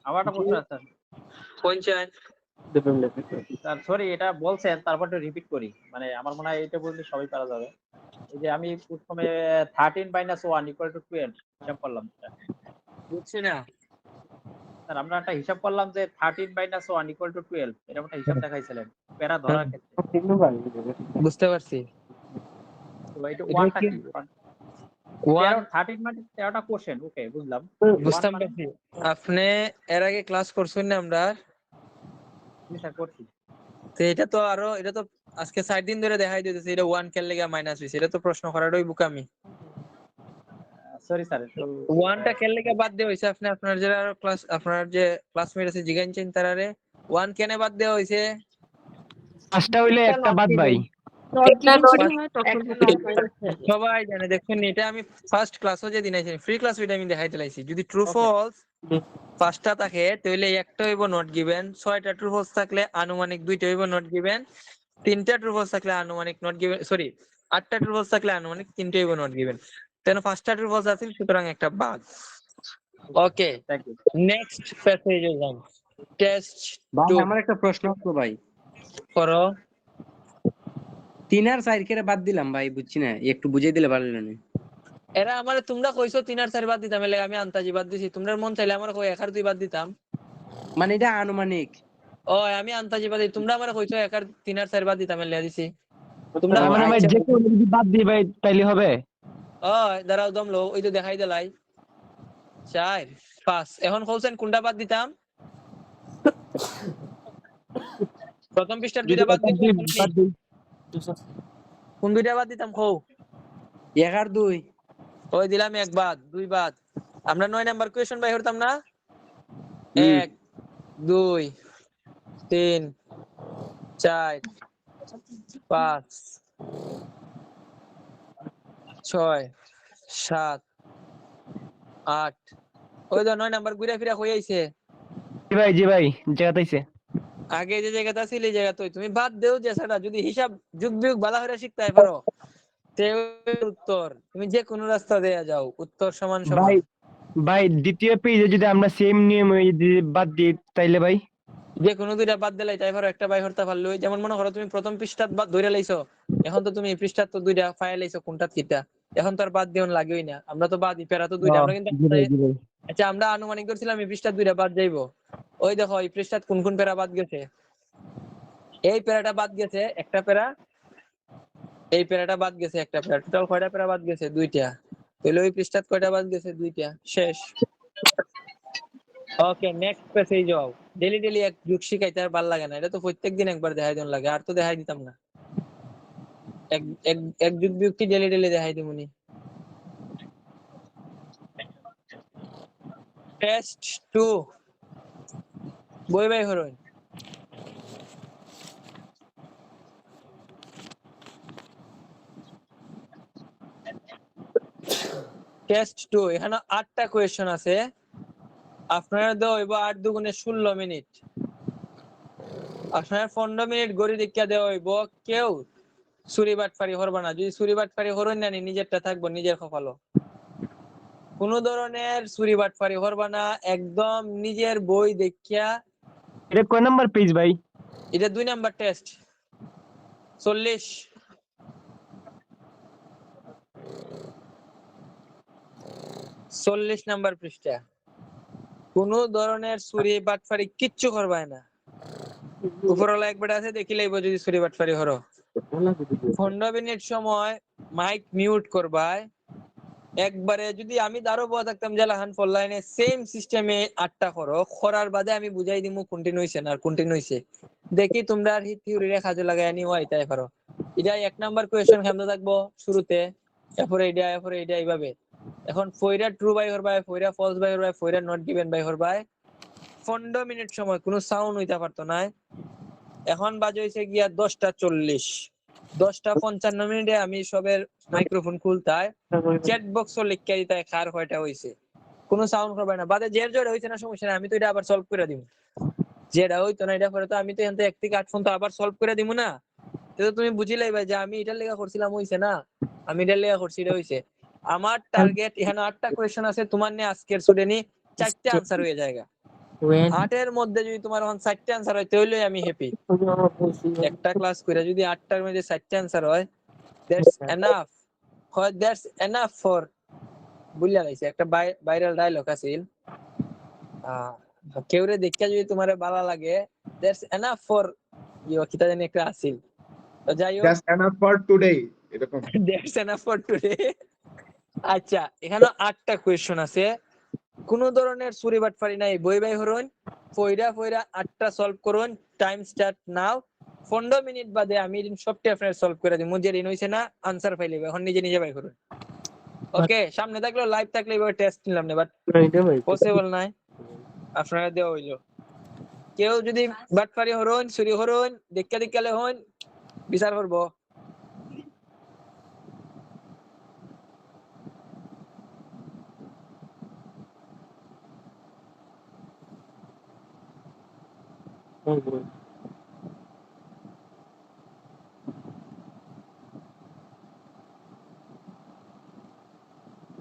আমার একটা প্রশ্ন আছে পঞ্চায়েত স্যার, সরি এটা বলছেন তারপর একটু রিপিট করি, মানে আমার মনে হয় এটা বললে সবাই পারা যাবে। এই যে আমি প্রথমে 13 - 1 = 12 হিসাব করলাম, বুঝছি না। স্যার আমরা একটা হিসাব করলাম যে 13 - 1 = 12, এরকম একটা হিসাব দেখাইছিলেন প্যারা ধরার ক্ষেত্রে। বুঝতে পারছি। তো এটা ওয়ানটা কি? ওয়ান 13 মানে 13টা কোশ্চেন, ওকে বুঝলাম। বুঝতাম পারছি। আপনি এর আগে ক্লাস করছেন না আমরা? স্যার করছি। তো এটা তো আরো, এটা তো আজকে 4 দিন ধরে দেখাই দিতেছে এটা 1 কেন লাগা মাইনাস হইছে, এটা তো প্রশ্ন করারই বুকামি। সরি স্যার, তো 1টা কেন লাগা বাদ দেওয়া হইছে? আপনি আপনার যারা ক্লাস, আপনার যে ক্লাসমেট আছে জিগাইছেন তারারে 1 কেন বাদ দেওয়া হইছে? পাঁচটা হইলে একটা বাদ ভাই। সবাই জানে, দেখুন এটা আমি ফার্স্ট ক্লাসও যে দিনাইছি, ফ্রি ক্লাস ওইটা আমি দেখাইতে লাইছি। যদি ট্রু ফলস পাঁচটা থাকে তাহলে একটা হইব নট গিভেন, 6টা ট্রু ফলস থাকলে আনুমানিক 2টা হইব নট গিভেন, 3টা ট্রু ফলস থাকলে আনুমানিক নট গিভেন, সরি 8টা ট্রু ফলস থাকলে আনুমানিক 3টা হইব নট গিভেন। তেন 5টা ট্রু ফলস আছে, সুতরাং একটা বাদ। ওকে, থ্যাংক ইউ। নেক্সট প্যাসেজে যান। টেস্ট ভাই 2 আমার একটা প্রশ্ন আছে ভাই। করো। 3 আর 4 কে বাদ দিলাম ভাই, বুঝছি না, একটু বুঝিয়ে দিলে ভালো হলো না। এরা আমারে তোমরা কইছো 3 আর 4 বাদ দিতাম, এলে আমি আন্তাজি বাদ দিছি। তোমরা মন চাইলে আমার কই 1 আর 2 বাদ দিতাম। মানে এটা আনুমানিক। ও আমি আন্তাজি বাদ দিই, তোমরা আমারে কইছো 1 আর 3 আর 4 বাদ দিতাম, এলে দিছি। তোমরা তার মানে ভাই যে কোনো যদি বাদ দিই ভাই তাইলে হবে? ও দাঁড়াও দম লো, ওই তো দেখাই দিলাই 4 5। এখন কইছেন কোনটা বাদ দিতাম? প্রথম পৃষ্ঠার দুইটা বাদ দিতাম, কোন দুইটা বাদ দিতাম কও? 1 আর 2। ওই দিলাম 1 বাদ, 2 বাদ। আমরা 9 নাম্বার কোয়েশ্চন বাই করতাম না? 1 2 3 4 5 6 7 8 ওই তো 9 নাম্বার ঘুরে ফিরা হয়ে আইছে জি ভাই জায়গাতে আগে যে জায়গাটা ছিল এই জায়গা তুমি বাদ দেও যে সেটা যদি হিসাব যুগ বিয়োগ ভালো করে শিখতে পারো তে উত্তর তুমি যে কোনো রাস্তা দিয়ে যাও উত্তর সমান সমান ভাই ভাই দ্বিতীয় পেজে যদি আমরা সেম নিয়ম বাদ দিই তাইলে ভাই যে কোনো দুইটা বাদ দিলাই তাই পারো একটা বাই হরতে পারলো যেমন মনে করো তুমি প্রথম পৃষ্ঠাত বাদ ধরে লাইছো এখন তো তুমি এই পৃষ্ঠাত তো দুইটা ফাইল লাইছো কোনটা কিটা এখন তো আর বাদ দিওন লাগেই না আমরা তো বাদ পেরা তো দুইটা আমরা কিন্তু জি ভাই আচ্ছা আমরা আনুমানিক করছিলাম এই পৃষ্ঠাত দুইটা বাদ যাইবো ওই দেখো এই পৃষ্ঠাত কোন কোন পেরা বাদ গেছে এই পেরাটা বাদ গেছে একটা পেরা এই পেরাটা বাদ গেছে একটা পেরা টোটাল কয়টা পেরা বাদ গেছে দুইটা তাহলে ওই পৃষ্ঠাত কয়টা বাদ গেছে দুইটা শেষ ওকে নেক্সট পেজে যাও ডেলি ডেলি এক যুগ শিখাইতে আর ভালো লাগে না এটা তো প্রত্যেকদিন একবার দেখাই দিন লাগে আর তো দেখাই দিতাম না এক এক এক যুগ বিয়োগটি ডেলি ডেলি দেখাই দিমুনি টেস্ট 2 বই বাই হরই টেস্ট 2 এখানে 8টা কোয়েশ্চন আছে আপনারা দাও হইব 8 দুগুণে 16 মিনিট আপনার 15 মিনিট গড়ি দীক্ষা দেওয়া হইব কেউ সুরি বাটফারি হরবা না যদি সুরি বাটফারি হরই না নিজেরটা থাকবো নিজের কপালও কোন ধরনের সুরি বাটফারি হরবা না একদম নিজের বই দেখিয়া এটা কয় নাম্বার পেজ ভাই এটা 2 নাম্বার টেস্ট 40 নাম্বার পৃষ্ঠা কোন ধরনের সুরি বাটফারি কিচ্ছু করবাই না উপরওয়ালা একবার আছে দেখি লাইব যদি সুরি বাটফারি হরো 15 মিনিট সময় মাইক মিউট করবাই একবারে যদি আমি দাঁড়ো বয়া থাকতাম জালাহান ফল লাইনে সেম সিস্টেমে 8টা করো করার বাদে আমি বুঝাই দিমু কন্টিনিউ হইছে না আর কন্টিনিউ হইছে দেখি তোমরা আর থিওরি রে কাজে লাগায় নি হয় তাই পারো এটা 1 নাম্বার কোশ্চেন কেমনে থাকবো শুরুতে এরপরে এটা এইভাবে এখন ফয়রা ট্রু বাই হরবাই ফয়রা ফলস বাই হরবাই ফয়রা নট গিভেন বাই হরবাই 15 মিনিট সময় কোনো সাউন্ড হইতা পারতো না এখন বাজে হইছে গিয়া 10:40 10:55 মিনিটে আমি সবের মাইক্রোফোন খুলতাই চ্যাট বক্সও লিখে দিতাই কার কয়টা হইছে কোনো সাউন্ড করবে না বাদে জের জোরে হইছে না সমস্যা নাই আমি তো এটা আবার সলভ করে দিমু যেটা হইতো না এটা পরে তো আমি তো এখান থেকে 1 থেকে 8 পর্যন্ত আবার সলভ করে দিমু না তো তুমি বুঝিলাই ভাই যে আমি এটা লেখা করছিলাম হইছে না আমি এটা লেখা করছি এটা হইছে আমার টার্গেট এখানে 8টা কোশ্চেন আছে তোমার নিয়ে আজকের স্টুডেন্টনি 4টা आंसर হয়ে যায়গা 8 এর মধ্যে যদি তোমার এখন 4টা आंसर হয় তাহলে আমি হ্যাপি একটা ক্লাস কইরা যদি 8টার মধ্যে 4টা आंसर হয় দ্যাটস এনাফ হয় দ্যাটস এনাফ ফর বুঝলা লাইছে একটা ভাইরাল ডায়লগ আছিল কেউরে দেখা যদি তোমারে ভালো লাগে দ্যাটস এনাফ ফর ইউ কিটা জানি একটা আছিল তো যাই হোক That's enough for today. এরকম দ্যাটস এনাফ ফর টুডে আচ্ছা এখানে 8টা কোশ্চেন আছে কোন ধরনের সুরি বাটফারি নাই বই বাই হরুন ফয়রা 8টা সলভ করুন টাইম স্টার্ট নাও 15 মিনিট বাদে আমি সবটা আপনার সলভ করে দিই মুজে রিন হইছে না आंसर ফাইলে এখন নিজে বাই করুন ওকে সামনে থাকলে লাইভ থাকলে এবার টেস্ট নিলাম না বাট পসিবল নাই আপনারা দেওয়া হইলো কেউ যদি বাটফারি হরুন সুরি হরুন দেখালে হন বিচার করব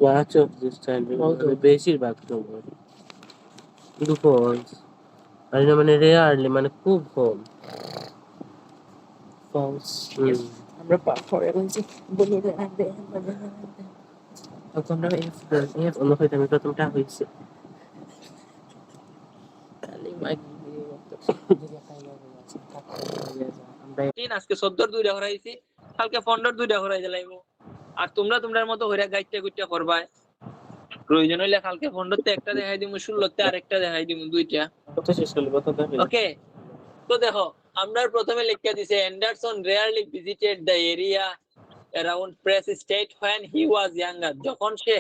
Much of this time বেশিরভাগ সময় কিন্তু ফলস আর এটা মানে রেয়ারলি মানে খুব কম ফলস আমরা পরে বলছি বলি রাখবে তখন আমরা এফ অন্য হইতে আমি প্রথমটা হয়েছে খালি মাইক তিন আজকে 14 দুইটা হরাইছি কালকে 15 দুইটা হরাই দিলাইবো আর তোমরার মতো হইরা গাইতে গুইটা করবাই প্রয়োজন হইলে কালকে 15 তে একটা দেখাই দিমু 16 তে আরেকটা দেখাই দিমু দুইটা কত শেষ হলো কত দেবে ওকে তো দেখো আমরা প্রথমে লিখে দিছে Anderson rarely visited the area around press state when he was younger যখন সে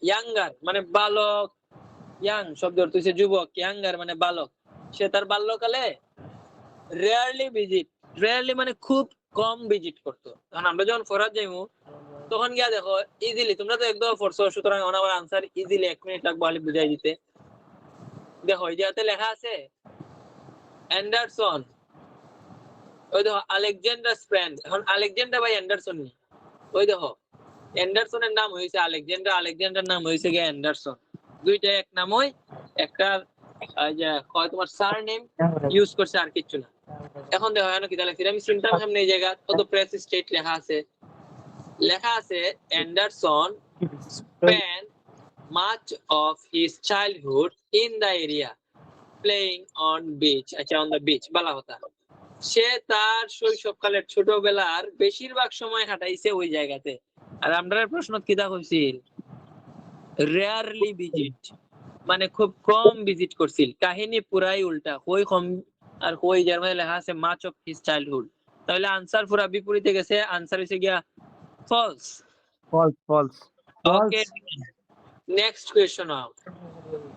ইয়াঙ্গার মানে বালক ইয়াং শব্দ অর্থ হচ্ছে যুবক ইয়াঙ্গার মানে বালক সে তার বাল্যকালে রেয়ারলি মানে খুব কম ভিজিট করতো কারণ আমরা যখন ফরাত যাইমু তখন গিয়া দেখো ইজিলি, তোমরা তো একদম পড়ছো, সুতরাং আমার আনসার ইজিলি 1 মিনিট লাগবে খালি বুঝাই দিতে। দেখো এই জায়গাতে লেখা আছে অ্যান্ডারসন, ওই দেখো আলেকজান্ডার ফ্রেন্ড, এখন আলেকজান্ডার ভাই অ্যান্ডারসন নি, ওই দেখো অ্যান্ডারসনের নাম হয়েছে আলেকজান্ডার, আলেকজান্ডার নাম হয়েছে গিয়ে অ্যান্ডারসন, দুইটা এক নাম হয়, একটা যে কয় তোমার সার নেম ইউজ করছে আর কিছু না। এখন দেখো এখানে কি লেখা, আমি চিন্তার সামনে এই জায়গা কত প্রেস স্টেট লেখা আছে, Anderson spent much of his childhood in the area playing on beach, আচ্ছা on the beach বলা হতা, সে তার শৈশবকালের ছোটবেলার বেশিরভাগ সময় কাটাইছে ওই জায়গাতে। আর আমরা প্রশ্ন কি দা কইছিল, রেয়ারলি ভিজিট, মানে খুব কম ভিজিট করছিল। কাহিনী পুরাই উল্টা, কই কম আর কই যার মধ্যে লেখা আছে মাচ অফ হিজ চাইল্ডহুড, তাহলে আনসার পুরা বিপরীতে গেছে, আনসার হইছে গিয়া ফলস। false. ওকে, নেক্সট কোয়েশ্চন নাও।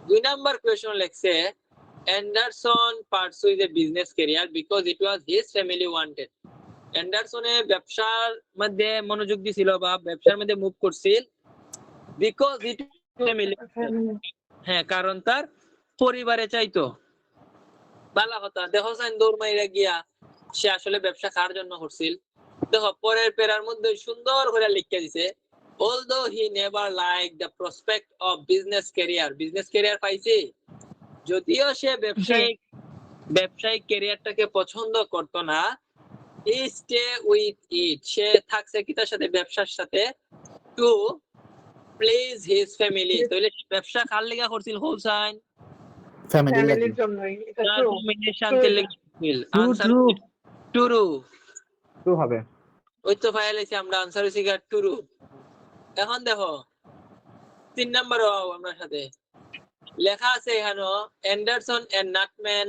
2 নাম্বার কোয়েশ্চন লেখছে Anderson pursued a business career because it was his family wanted. অ্যান্ডারসনে ব্যবসার মধ্যে মনোযোগ দিছিল বা ব্যবসার মধ্যে মুভ করছিল বিকজ ইট ফ্যামিলি, হ্যাঁ কারণ তার পরিবারে চাইতো। বালা কথা, দেখো সাইন দৌড় মাইরা গিয়া সে আসলে ব্যবসা কার জন্য করছিল। দেখো পরের পেরার মধ্যে সুন্দর করে লিখে দিছে, although he never liked the prospect of business career পাইছে, যদিও সে ব্যবসায়িক ক্যারিয়ারটাকে পছন্দ করতো না, he stay with it, সে থাকছে কিতার সাথে, ব্যবসার সাথে, to please his family। তাহলে ব্যবসা কার লাগা করছিল হোসাইন? ফ্যামিলির জন্যই, এটা তার true। ফ্যামিলির শান্তির লাগা করছিল। True, answer true. True, true হবে। ওই তো ফাইল আছে, আমরা আনসার হইছে গিয়া টুরু। এখন দেখো 3 নাম্বার আমার সাথে লেখা আছে এখানে, Anderson and Nutman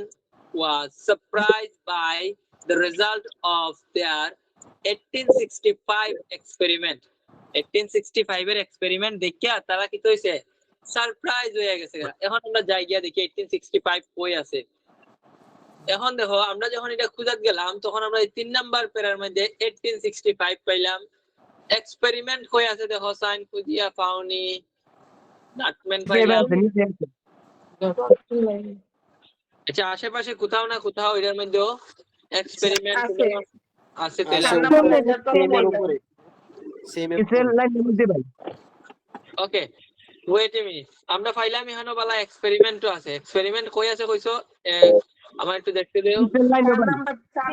was surprised by the result of their 1865 experiment। 1865 এর এক্সপেরিমেন্ট দেখিয়া তারা কি হইছে, সারপ্রাইজ হয়ে গেছে। এখন আমরা যাই গিয়া দেখি 1865 কই আছে। এখন দেখো আমরা যখন এটা খুঁজাত গেলাম তখন আমরা এই 3 নাম্বার পেরার মধ্যে 1865 পাইলাম, এক্সপেরিমেন্ট কই আছে দেখো সাইন খুঁজিয়া পাওনি, নাটম্যান পাইলাম। আচ্ছা আশেপাশে কোথাও না কোথাও এটার মধ্যে এক্সপেরিমেন্ট আছে। আছে, তাহলে চার আমরা নাম্বার লাইনের তলায় উপরে সেম কিসের লাইনের মধ্যে ভাই? ওকে ওয়েট এ মিনিট, আমরা পাইলাম এখানে বালা এক্সপেরিমেন্টও আছে। এক্সপেরিমেন্ট কই আছে কইছো? আমার একটু দেখতে দিও। কিসের লাইনে ভাই? চার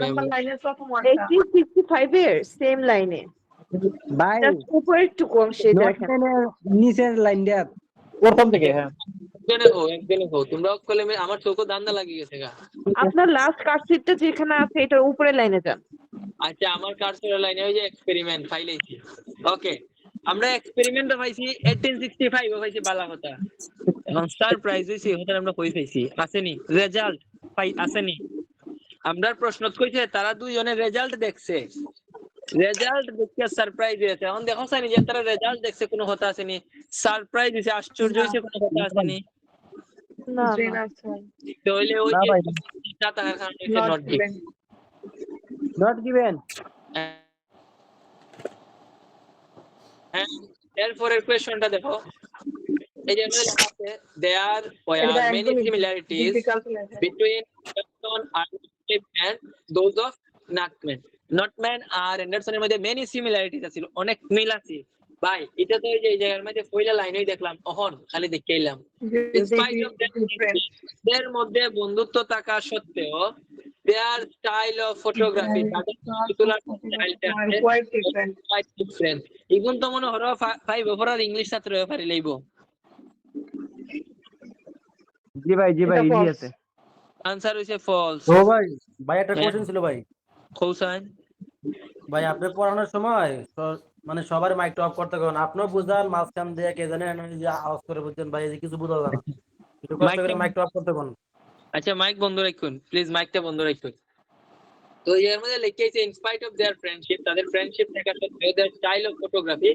নাম্বার লাইনের প্রথম ওয়ানটা। 1865 এর সেম লাইনে, ভাই জাস্ট উপরের টুকু অংশে দেখেন। নিচের লাইন দেয়া প্রথম থেকে, হ্যাঁ একজনে হো তোমরা কলমে, আমার চোখে দান্দা লাগিয়ে গেছে গা। আপনার লাস্ট কার্ডশিটটা যেখানে আছে এটার উপরের লাইনে যান। আচ্ছা আমার কার্সর লাইনে ওই যে এক্সপেরিমেন্ট ফাইলেছি। ওকে আমরা এক্সপেরিমেন্ট পাইছি 1865 পাইছি, বালা কথা। এখন সারপ্রাইজ হইছে ওটা আমরা কই পাইছি, আসেনি রেজাল্ট পাই, আসেনি। আমরার প্রশ্ন কইছে তারা দুইজনের রেজাল্ট দেখছে, রেজাল্ট দেখে সারপ্রাইজ হয়েছে। এখন দেখো সাইনি যে তারা রেজাল্ট দেখছে কোনো কথা আসেনি, সারপ্রাইজ হইছে, আশ্চর্য হইছে কোনো কথা আসেনি। না তাহলে ওই না যে ভাই। তার কারণে হইছে নট গিভেন। Not given. এরপরের কোয়েশ্চনটা দেখো, এই যে আমাদের লেখা আছে there were many similarities between Anderson and those of Nutman। Nutman আর অ্যান্ডারসনের মধ্যে many similarities আছে, অনেক মিল আছে ভাই। এটা তো এই যে এই জায়গার মধ্যে পয়লা লাইনেই দেখলাম, অহন খালি দেখে এলাম। In spite of their মধ্যে বন্ধুত্ব থাকা সত্ত্বেও their style of photography, quite different। quite different। এখন তো মনে হলো 5 অপরাধ ইংলিশ ছাত্র হয়ে পারি লইব। জি ভাই এটা ইজি false। আছে। আনসার হইছে ফলস। ও ভাই একটা কোশ্চেন ছিল ভাই। কৌসাইন ভাই আপনি পড়ানোর সময় মানে সবার মাইকটা অফ করতে করেন, আপনিও বুঝান, মাঝখান দিয়ে কে জানে যে আওয়াজ করে বলছেন ভাই এই যে কিছু বোঝা যায় না, একটু কষ্ট করে মাইকটা অফ করতে কোন। আচ্ছা মাইক বন্ধ রাখুন প্লিজ, মাইকটা বন্ধ রাখুন। তো এর মধ্যে লিখেছে in spite of there friendship, তাদের ফ্রেন্ডশিপ থাকা সত্ত্বেও देयर স্টাইল অফ ফটোগ্রাফি,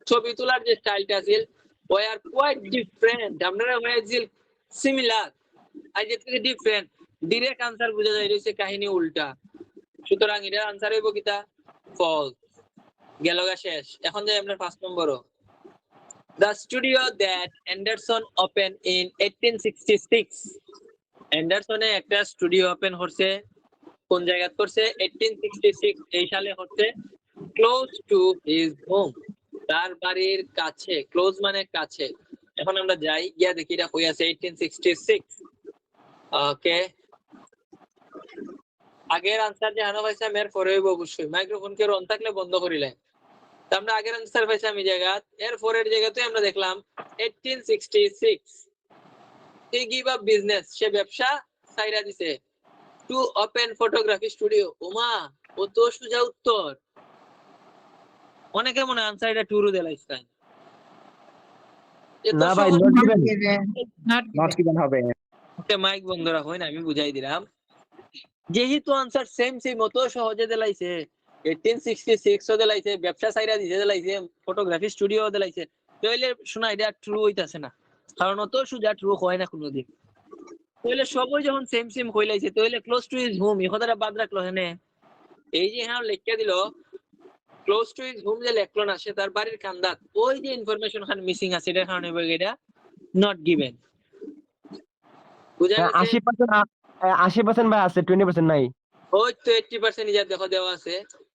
ছবি তোলার যে স্টাইলটা ছিল ওয়ার কোয়াইট ডিফারেন্ট। আমরা হয়েছিল সিমিলার, আই যে থেকে ডিফারেন্ট। ডিরেক্ট আনসার বুঝা যায়, এটা হচ্ছে কাহিনী উল্টা। সুতরাং এটার আনসার হইব কিতা? ফলস। গেলগা শেষ। এখন যাই আপনার 5 নম্বরও। The studio that Anderson opened in 1866. অ্যান্ডারসনে একটা স্টুডিও ওপেন করছে, কোন জায়গা করছে? 1866 এই সালে করছে। ক্লোজ টু হিজ হোম, তার বাড়ির কাছে। ক্লোজ মানে কাছে। এখন আমরা যাই, গিয়া দেখি এটা কই আছে 1866। ওকে, আগের আনসার যে হানো পাইছে এর পরে হইব অবশ্যই। মাইক্রোফোন কে অন থাকলে বন্ধ করিলেন। তো আমরা আগের আনসার পাইছি আমি জায়গা, এর পরের জায়গাতে আমরা দেখলাম 1866 he give up business, সে ব্যবসা ছাইরা দিছে। To open photography studio. ওমা, ও তো সোজা উত্তর। অনেকে মনে আনসার এটা টুরু দেলাইছে। না ভাই, নট গিভেন, নট গিভেন হবে। মাইক বন্ধ রাখো না, আমি বুঝাই দিলাম। যেহেতু আনসার সেম মতো সহজে দেলাইছে, 1866 ও দেলাইছে, ব্যবসা ছাইরা দিছে দেলাইছে, ফটোগ্রাফি স্টুডিও দেলাইছে, তাইলে শোনা এটা ট্রু হইতাছে না, কারণ অত সোজা ট্রু হয় না কোনোদিন। তাইলে সবই যখন সেম কইলাইছে, তাইলে ক্লোজ টু হিজ হোম এই কথাটা বাদ রাখলো হেনে। এই যে হ্যাঁ লিখে দিল ক্লোজ টু হিজ হোম, যে লেখলো না, সে তার বাড়ির কান্দাত, ওই যে ইনফরমেশন খান মিসিং আছে, এটার কারণে এটা নট গিভেন। বুঝা গেছে? 80% ভাই আছে, 20% নাই। ওই তো 80% ইজার দেখো দেওয়া আছে,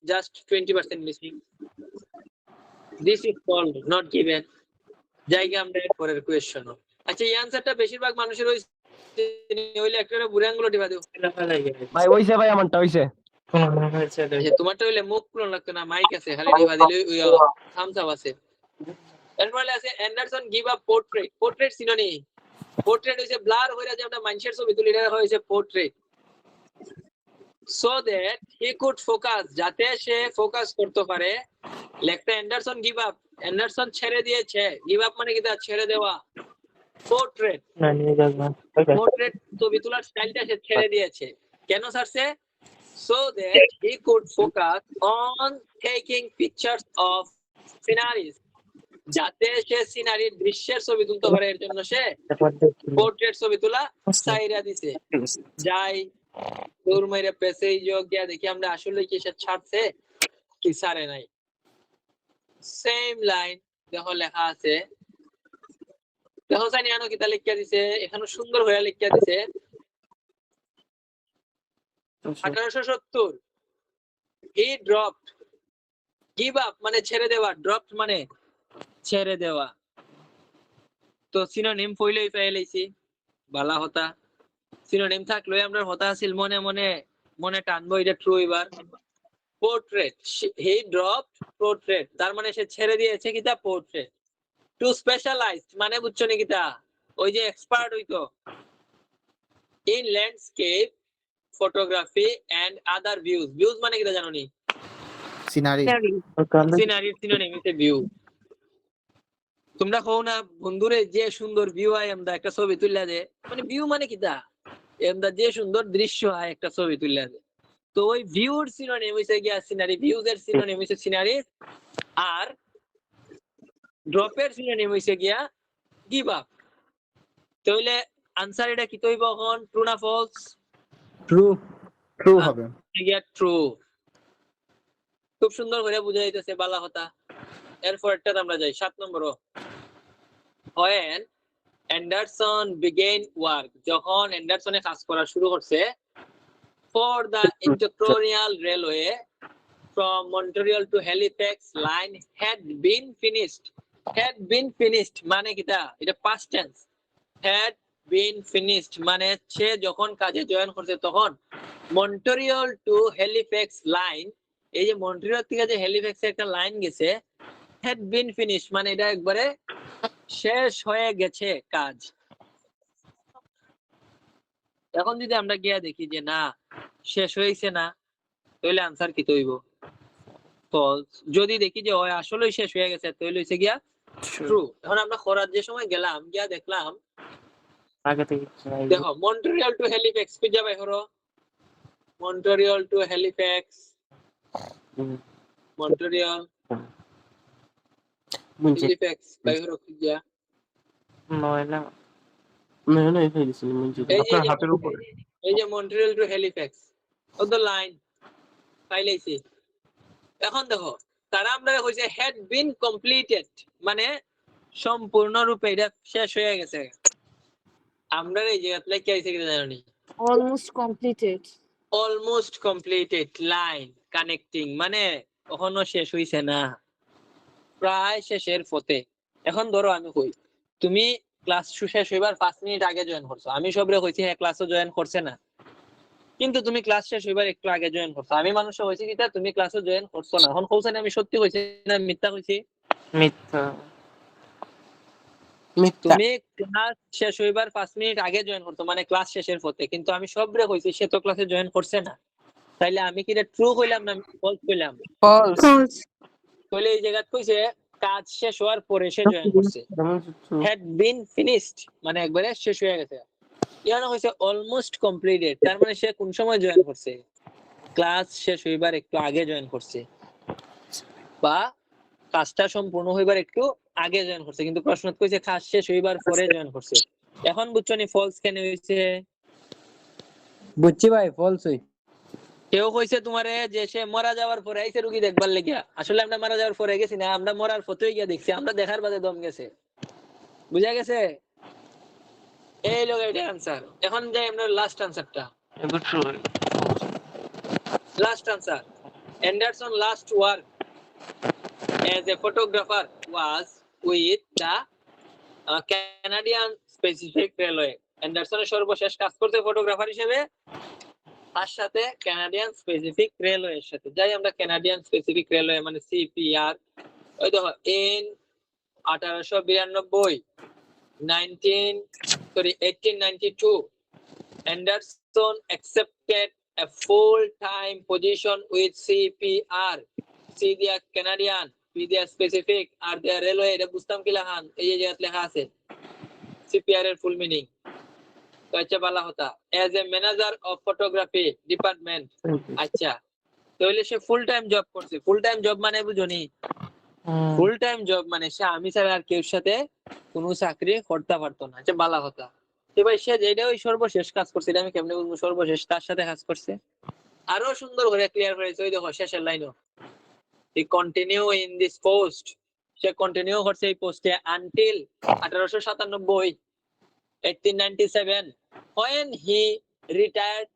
জাস্ট 20% মিসিং। This is called not given. জায়গা আমরা পরের কোশ্চেন। আচ্ছা, এই আনসারটা বেশিরভাগ মানুষের ওই লেকচারে বুড়াঙ্গুলো টিপা দিও। ভাই হইছে, ভাই আমারটা হইছে। তোমারটা হইলে মুখ খুলন লাগতো না, মাইক আছে, খালি টিপা দিলে ওই থামস আপ আছে। এরপরে আছে Anderson give up portrait. Portrait synonym. Portrait হইছে ব্লার হইরা যে আমরা মানুষের ছবি তুলি, এটা হইছে portrait. so that he could focus, যাতে সে ফোকাস করতে পারে। লেখতে অ্যান্ডারসন গিভ আপ, অ্যান্ডারসন ছেড়ে দিয়েছে। গিভ আপ মানে কি? তা ছেড়ে দেওয়া। পোর্ট্রেট, পোর্ট্রেট ছবি তোলার স্টাইলটা সে ছেড়ে দিয়েছে। কেন ছাড়ছে? so that he could focus on taking pictures of sceneries, যাতে সে সিনারির দৃশ্যের ছবি তুলতে পারে, এর জন্য সে পোর্ট্রেট ছবি তোলা ছাইরা দিছে। যাই দূর মেরে পেছেই যোগ গিয়া দেখি আমরা আসলে কি সে ছাড়ছে কি ছাড়ে নাই। সেম লাইন দেখো লেখা আছে, দেখো জানি আনো কিতা লিখিয়া দিছে, এখানে সুন্দর হয়ে লিখিয়া দিছে 1870 হি ড্রপড। গিভ আপ মানে ছেড়ে দেওয়া, ড্রপড মানে ছেড়ে দেওয়া। তো সিনোনিম পইলেই পেয়ে লইছি, বালা হতা। সিনোনিম থাকলে আমরা হতা আছিল মনে মনে মনে টানবো, এটা ট্রু। এবার পোর্ট্রেট, হি ড্রপড পোর্ট্রেট, তার মানে সে ছেড়ে দিয়েছে কিতা? পোর্ট্রেট। টু স্পেশালাইজড মানে বুঝছো নি কিতা? ওই যে এক্সপার্ট হইতো in landscape photography and other views. Views মানে কিতা জানো নি? সিনারি। সিনারির সিনোনিম হইছে ভিউ। তোমরা কও না বন্ধুরে যে সুন্দর ভিউ আয়, আমরা একটা ছবি তুললা দে, মানে ভিউ মানে কিতা? আমরা যে সুন্দর দৃশ্য আয় একটা ছবি তুললা দে। তো ওই ভিউর সিনোনিম হইছে গিয়া সিনারি, ভিউজ এর সিনোনিম হইছে সিনারি, আর ড্রপের সিনোনিম হইছে গিয়া গিভ আপ। তাহলে আনসার এটা কি তৈব এখন? ট্রু না ফলস? ট্রু। ট্রু হবে। গিয়া ট্রু। খুব সুন্দর করে বুঝা যাইতেছে, বালা কথা। এরপরটা আমরা যাই 7 নম্বর। when Anderson began work, যখন অ্যান্ডারসনে কাজ করা শুরু করছে, for the Intercolonial Railway from Montreal to Halifax line had been finished. Had been finished মানে কিটা? এটা past tense. Had been finished মানে সে যখন কাজে জয়েন করছে তখন মন্ট্রিয়াল টু হ্যালিফ্যাক্স লাইন, এই যে মন্ট্রিয়াল থেকে যে হ্যালিফ্যাক্সে একটা লাইন গেছে, had been finished মানে এটা একবারে শেষ হয়ে গেছে কাজ। এখন যদি আমরা গিয়া দেখি যে না শেষ হয়েছে না, তাহলে আনসার কি তৈব? ফলস। যদি দেখি যে ওই আসলেই শেষ হয়ে গেছে, তাহলে হইছে গিয়া ট্রু। এখন আমরা খরার যে সময় গেলাম, গিয়া দেখলাম আগে থেকে দেখো মন্ট্রিয়াল টু হ্যালিফ্যাক্স খুঁজে বাই হরো। Montreal to Halifax, Montreal Halifax বাই হরো খুঁজা। নয়লা নয় নয় হয়ে গেছিল এই যে হাতের উপরে এই যে মন্ট্রিয়াল টু হ্যালিফ্যাক্স ও তো লাইন পাইলেছি। এখন দেখো তারা আমরা কইছে হ্যাড বিন কমপ্লিটেড মানে সম্পূর্ণরূপে এটা শেষ হয়ে গেছে। আমরা এই জায়গাতে কি আইছে কিনা জানি almost completed. Almost completed line connecting মানে এখনো শেষ হইছে না, প্রায় শেষের পথে। এখন ধরো আমি কই তুমি ক্লাস শেষ হইবার 5 মিনিট আগে জয়েন করছো, আমি সবরে কইছি হ্যাঁ ক্লাসও জয়েন করছে না, কিন্তু তুমি ক্লাস শেষ হইবার একটু আগে জয়েন করছো। আমি মানুষ হইছি কিটা তুমি ক্লাসও জয়েন করছো না। এখন কইছেন আমি সত্যি কইছি না মিথ্যা কইছি? মিথ্যা। তুমি ক্লাস শেষ হইবার 5 মিনিট আগে জয়েন করছো মানে ক্লাস শেষের পথে, কিন্তু আমি সবরে কইছি সে তো ক্লাসে জয়েন করছে না। তাইলে আমি কি এটা ট্রু কইলাম না ফলস কইলাম? ফলস। তাহলে এই জায়গা কইছে কাজ শেষ হওয়ার পরে সে জয়েন করছে, had been finished মানে একবারে শেষ হয়ে গেছে। ইয়ানো হইছে অলমোস্ট কমপ্লিটেড, তার মানে সে কোন সময় জয়েন করছে? ক্লাস শেষ হইবার একটু আগে জয়েন করছে বা কাজটা সম্পূর্ণ হইবার একটু আগে জয়েন করছে, কিন্তু প্রশ্ন কইছে কাজ শেষ হইবার পরে জয়েন করছে। এখন বুঝছো নি ফলস কেন হইছে? বুঝছি ভাই, ফলস হই। কেউ কইছে তোমারে যে সে মারা যাওয়ার পরে আইছে রোগী দেখবার লাগিয়া, আসলে আমরা মারা যাওয়ার পরে গেছি না, আমরা মরার পথে গিয়া দেখছি, আমরা দেখার বাদে দম গেছে। বুঝা গেছে? এই লোক এটা আনসার। এখন যাই আমরা লাস্ট আনসারটা। এগুলো true. Last answer. Anderson's last work as a photographer was with the Canadian Pacific Railway. অ্যান্ডারসনের সর্বশেষ কাজ করতে ফটোগ্রাফার হিসেবে তার সাথে কানাডিয়ান স্পেসিফিক রেলওয়ে এর সাথে। যাই আমরা কানাডিয়ান স্পেসিফিক রেলওয়ে মানে সিপিআর, ওই দেখো in 1892 1892 Anderson accepted a full-time position with CPR, see the Canadian, with the specific, আর the railway, এটা বুঝতাম কি লেখান, এই যে জায়গায় লেখা আছে CPR এর ফুল মিনিং। তো আচ্ছা বলা হতা as a manager of photography department। আচ্ছা তাহলে সে ফুল টাইম জব করছে। ফুল টাইম জব মানে বুঝনি? ফুল টাইম জব মানে সে আমি ছাড়া আর কেউ সাথে কোনো চাকরি করতে পারতো না। আচ্ছা বলা হতা ভাই সে যেটা ওই সর্বশেষ কাজ করছে, এটা আমি কেমনে বুঝবো সর্বশেষ তার সাথে কাজ করছে? আরো সুন্দর করে ক্লিয়ার করেছে ওই দেখো শেষের লাইনও, he continue in this post, say continue করছে এই পোস্টে until 1897 when he retired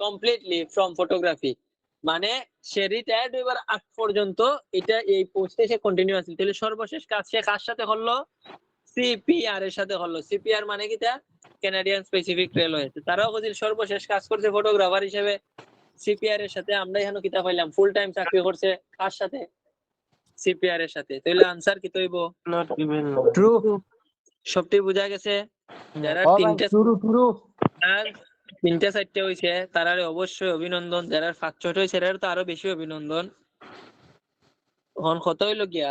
completely from photography, মানে সে রিটায়ার্ড হইবার আগ পর্যন্ত এটা এই পোস্টে সে কন্টিনিউ আছে। তাহলে সর্বশেষ কাজ সে কার সাথে করলো? সিপিআর এর সাথে করলো। সিপিআর মানে কি? তা কানাডিয়ান স্পেসিফিক রেলওয়ে। তারাও কইছিল সর্বশেষ কাজ করছে ফটোগ্রাফার হিসেবে সিপিআর এর সাথে। আমরা এখানে কিতা পাইলাম ফুল টাইম চাকরি করছে কার সাথে? সিপিআর এর সাথে। তাহলে আনসার কি হইব? Not given. ট্রু। সবটি বোঝা গেছে? যারা ও ভাই, তিনটা চারটে হইছে তারা অবশ্যই অভিনন্দন, যারা 5-6 হইছে এর তো আরো বেশি অভিনন্দন। এখন কত হইলো গিয়া